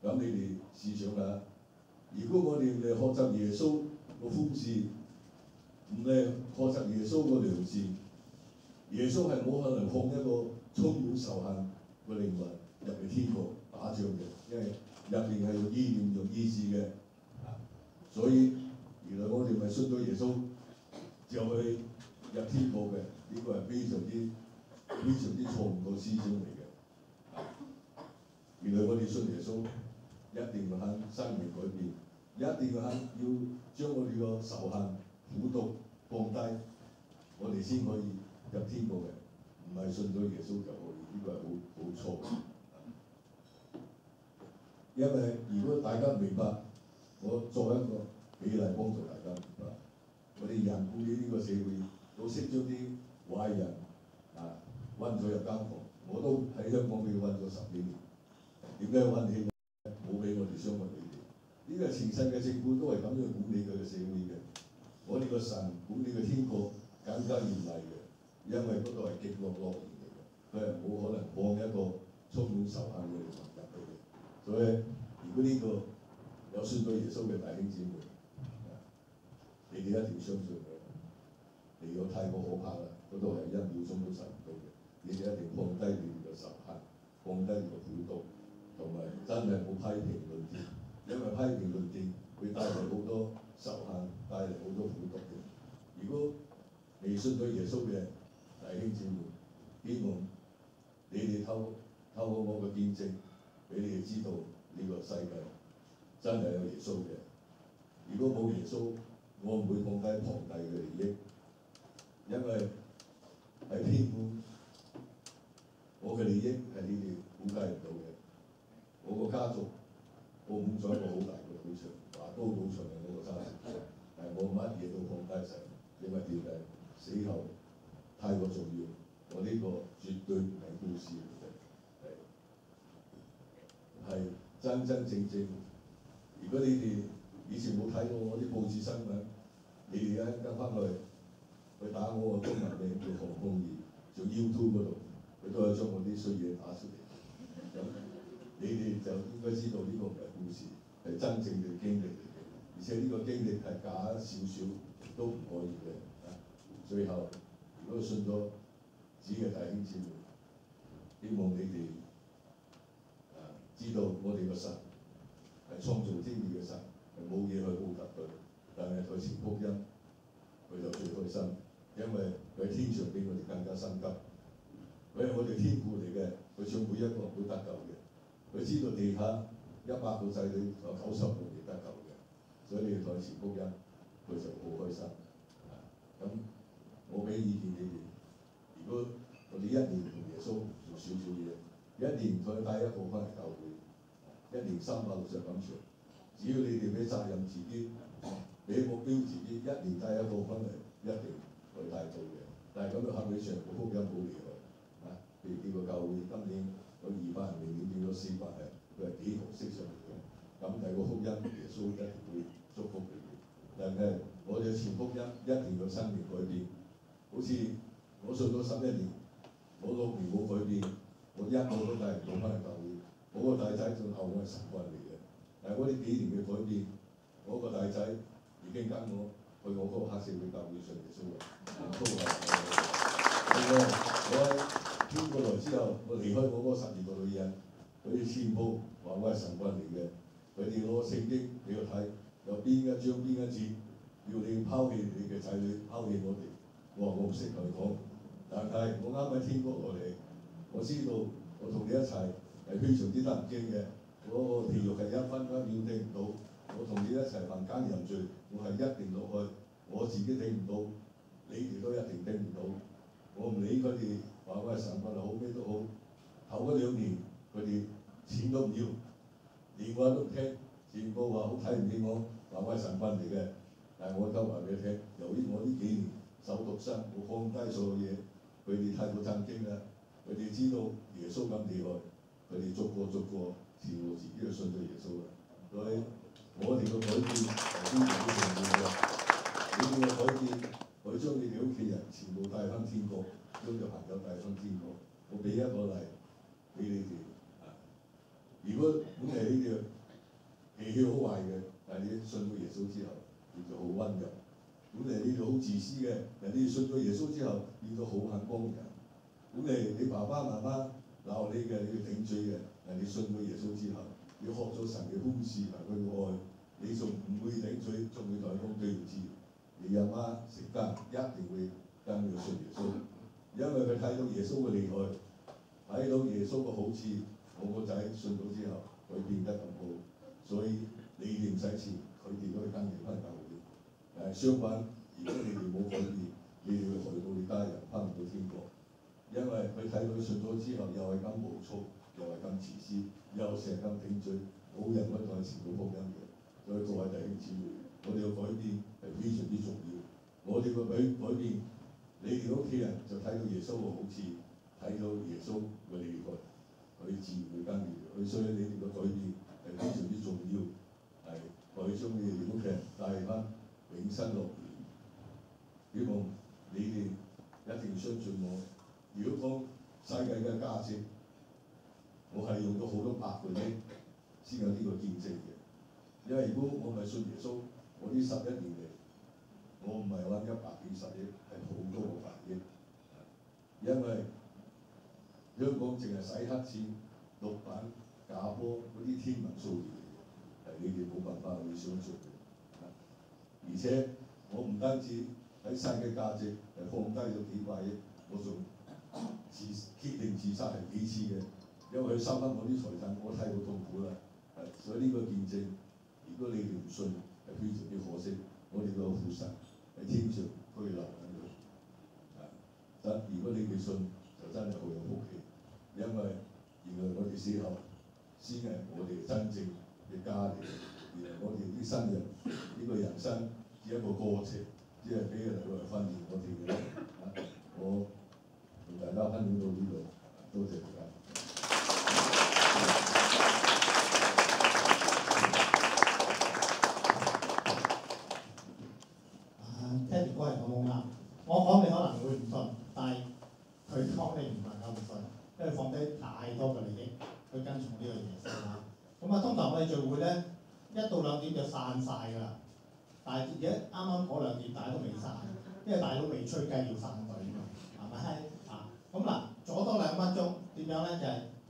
咁你哋試想下，如果我哋嚟學習耶穌個寬恕，唔嚟學習耶穌個良善，耶穌係冇可能放一個充滿仇恨個靈魂入嚟天國打仗嘅，因為入邊係用意念、用意志嘅。所以原來我哋咪信咗耶穌就去入天國嘅，呢個係非常之錯誤個思想嚟嘅。原來我哋信耶穌一定要肯生命改變，一定要肯要將我哋個仇恨、苦毒放低，我哋先可以入天國嘅，唔係信咗耶穌就可以，呢個係好錯嘅。因為如果大家明白，我作為一個比例幫助大家明白，我哋人管理呢個社會都識將啲壞人韞咗入監房，我都喺香港俾佢韞咗10幾年。點解韞起我？冇俾我哋傷害你哋。呢個前世嘅政府都係咁樣管理佢嘅社會嘅。我哋個神管理嘅天國更加嚴厲嘅，因為嗰度係極樂樂園嚟嘅，佢係冇可能放一個充滿仇恨嘅靈魂入去嘅。所以如果呢個有信到耶穌嘅弟兄姊妹，你哋一定要相信佢。離咗太過可怕啦，嗰度係1秒鐘都受唔到嘅。你哋一定放低你哋嘅仇恨，放低你嘅苦毒，同埋真係冇批評論斷，因為批評論斷會帶嚟好多仇恨，帶嚟好多苦毒嘅。如果未信到耶穌嘅弟兄姊妹，希望你哋透過我嘅見證，俾你哋知道呢個世界真係有耶穌嘅。如果冇耶穌，我唔會放低龐大嘅利益，因為喺天父，我嘅利益係你哋估計唔到嘅。我個家族澳門咗一個好大嘅賭場，華都賭場係我個家族，但係我乜嘢都放低晒，因為點解？死後太過重要，我呢個絕對唔係故事嚟嘅，係真真正正。如果你哋以前冇睇過我啲報紙新聞，你哋而家跟翻去打我個中文名叫何鳳儀，做 YouTube 嗰度，佢都係將我啲衰嘢打出嚟。咁你哋就應該知道呢個唔係故事，係真正嘅經歷嚟嘅，而且呢個經歷係假少少都唔可以嘅。最後，如果信咗主嘅弟兄姊妹，希望你哋知道我哋個神係創造天地嘅神，係冇嘢去報答佢，但係佢傳福音，佢就最開心，因為佢喺天上比我哋更加心急。佢係我哋天父嚟嘅，佢想每一個人都得救嘅。佢知道地下100個仔女有90個未得救嘅，所以你要同佢傳福音，佢就好開心。咁我俾意見你哋，如果我哋一年同耶穌做少少嘢，一年再帶一個翻嚟教會，一年365咁長，只要你哋俾責任自己，俾目標自己，一年帶一個翻嚟，一定會帶到嘅。但係咁樣行起上個福音好厲害譬如幾個教會今年有200人，明年變咗400人，佢係幾何式上嚟嘅。咁第個福音耶穌一定會祝福你哋。但係我哋傳福音一定要生命改變。好似我信咗11年，我6年冇改變，我一個都帶唔到翻嚟教會。我個大仔仲後我係神棍嚟嘅，但係我呢幾年嘅改變，我個大仔已經跟我去我嗰個黑社會教會信耶穌啦。我搬過來之後，我離開我嗰12個女人，佢哋全部話我係神棍嚟嘅。佢哋攞聖經俾我睇，有邊一章邊一節要你拋棄你嘅仔女，拋棄我哋。我話我唔識同佢講，但係我啱喺天國落嚟，我知道我同你一齊係非常之得唔驚嘅。嗰個地獄係1分1秒定唔到，我同你一齊犯奸淫罪，我係一定落去。我自己定唔到，你哋都一定定唔到。我唔理佢哋話我係神棍又好咩都好，頭嗰2年佢哋錢都唔要，電話都唔聽，全部話好睇唔起我，話我係神棍嚟嘅。但係我都話俾你聽，由於我呢幾年守獨身，我放低所有嘢，佢哋太過震驚啦。佢哋知道耶穌咁厲害，佢哋逐個全部自己就信咗耶穌啦。所以我哋嘅改變係非常之重要嘅。你哋嘅改變，可以將你哋屋企人全部帶翻天國，將啲朋友帶翻天國。我俾一個例俾你哋。如果本嚟呢啲脾氣好壞嘅，但係你信咗耶穌之後，你就好温柔。本嚟你哋好自私嘅，人哋信咗耶穌之後，變咗好肯幫人。本嚟你爸爸媽媽鬧你嘅，你要頂嘴嘅，人哋信咗耶穌之後，你學咗神嘅寬恕同佢嘅愛，你仲唔會頂嘴，仲會同佢講對唔住。你阿媽食得一定會跟佢信耶穌，因為佢睇到耶穌嘅厲害，睇到耶穌嘅好處。我個仔信咗之後，佢變得咁好，所以你哋唔使錢，佢哋都可以跟住翻教會。相反，如果你哋冇改變，你哋會害到你家人翻唔到天國，因為佢睇到信咗之後，又係咁無措，又係咁自私，又成日咁頂嘴，冇人可以同佢傳到福音嘅。所以各位弟兄姊妹，我哋嘅改變係非常之重要。我哋嘅改變，你哋屋企人就睇到耶穌嘅好處，睇到耶穌嘅厲害，佢自然會跟住佢。所以你哋嘅改變係非常之重要，係可以將你哋屋企人帶翻永生樂園。希望你哋一定要相信我。如果講世界嘅價值，我係用咗好多百個億先有呢個見證嘅。因為如果我唔係信耶穌，我呢11年嚟，我唔係揾100幾十億，係好多個百億。因為香港淨係洗黑錢、盜版、假波嗰啲天文數字嚟嘅，係你哋冇辦法去相信嘅。而且我唔單止喺世界價值係放低咗幾百億，我仲決定自殺係幾次嘅，因為佢收翻我啲財產，我太過痛苦啦。所以呢個見證，如果你哋唔信，係非常之可惜。我哋個父神喺天上居留喺度。如果你哋信，就真係好有福氣，因為原來我哋死後先係我哋真正嘅家嚟。原來我哋啲新人呢個人生只係一個過程，只係俾人嚟訓練我哋嘅。我同大家分享到呢度，多謝大家。Teddy 哥係咁好啱，我講你可能會唔信，但係佢1到2點就散晒㗎啦。但係而家啱啱嗰2點大家都未散，因為大佬未吹雞要散隊㗎嘛，係咪啊？咁嗱，阻多2分鐘點樣咧？就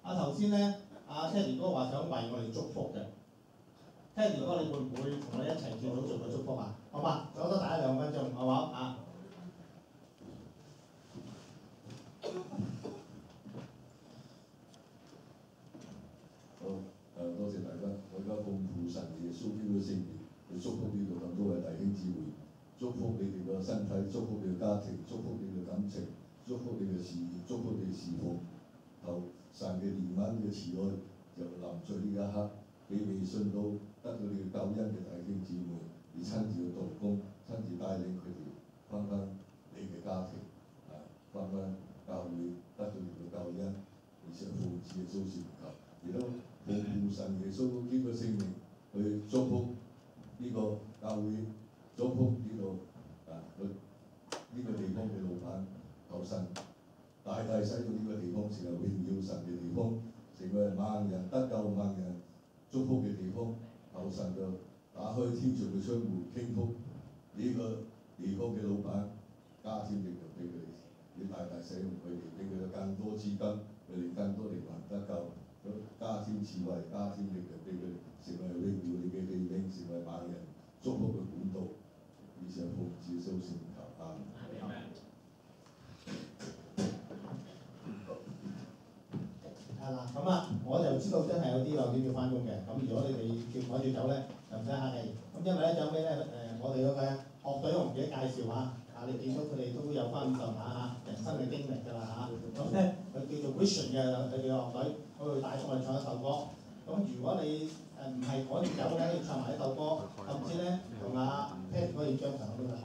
係頭先咧，Teddy 哥話想為我哋祝福嘅。Teddy 哥，你會唔會同我哋一齊轉到做個祝福啊？好嘛，阻多大家2分鐘，好唔好啊？好，多謝大家，我而家奉父神耶穌基督聖名去祝福呢度咁多位弟兄姊妹，祝福你哋個身體，祝福你嘅家庭，祝福你嘅感情，祝福你嘅事業，祝福你嘅侍奉。求神嘅憐憫嘅慈愛就臨在呢一刻，俾未信到得到你嘅救恩嘅弟兄姊妹，你親自去動工，親自帶領佢哋翻返你嘅家庭，翻返教會得到你嘅救恩，而且奉主耶穌聖名求，亦都奉父神耶穌呢個聖名去祝福呢個教會，祝福呢個呢個地方嘅老闆，求神大大使用呢個地方成為榮耀神嘅地方，成為萬人得救、萬人祝福嘅地方。求神就打開天上嘅窗戶，傾覆呢個地方嘅老闆，加添力量俾佢哋，你大大使用佢哋，俾佢哋更多資金，佢哋更多靈魂得救，加添智慧，加添力量俾佢哋，成為榮耀你嘅器皿，成為萬人祝福嘅管道。以上奉主耶穌聖名求，阿們。嗱，咁我就知道真係有啲2點要翻工嘅。咁如果你哋叫趕住走咧，就唔使客氣。咁因為咧，最後尾咧，我哋嗰個樂隊我唔記得介紹嚇，你見到佢哋都有翻咁上下人生嘅經歷㗎啦嚇。咁咧，佢叫做 Vision 嘅佢哋嘅樂隊，佢會帶我哋唱一首歌。咁如果你唔係趕住走咧，要唱埋一首歌，甚至咧同Ted 可以將場都得。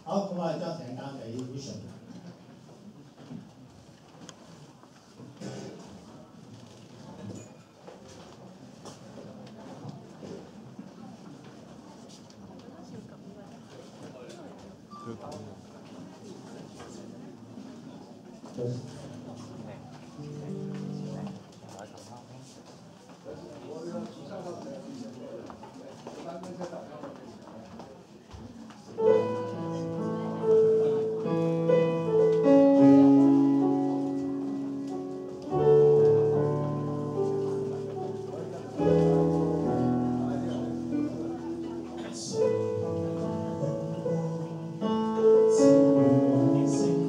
好，咁我哋將成間俾 Vision。星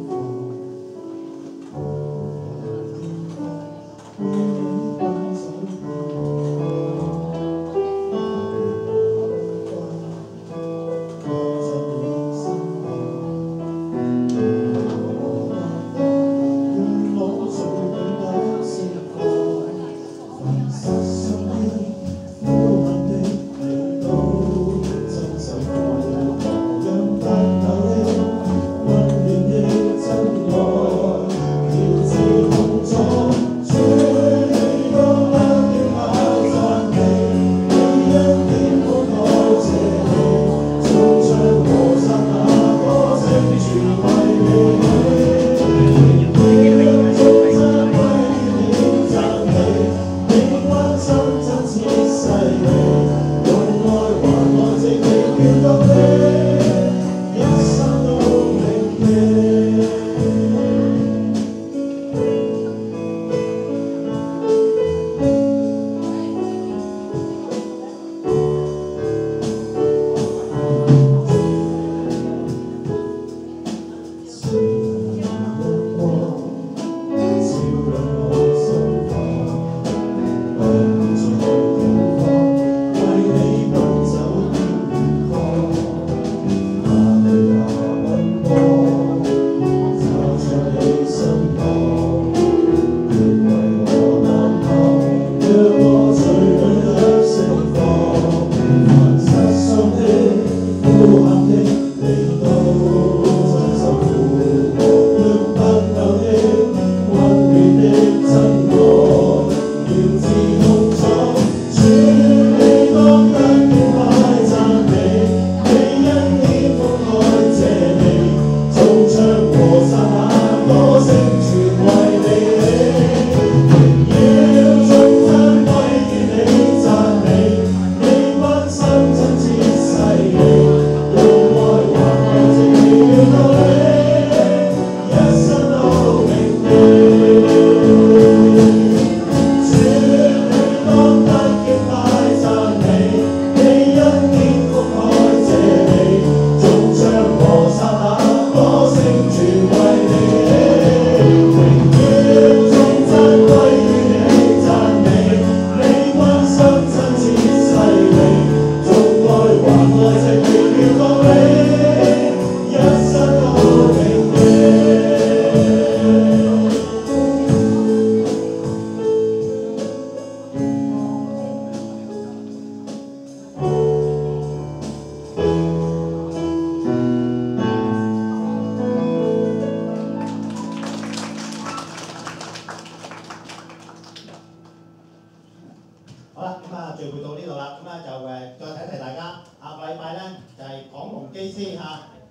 KC 嚇，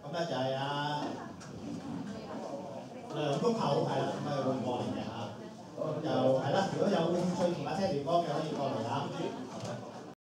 咁咧就係梁谷厚係啦，咁會過嚟嘅嚇。咁就係啦，如果有興趣同阿車聯幫嘅可以過嚟嚇。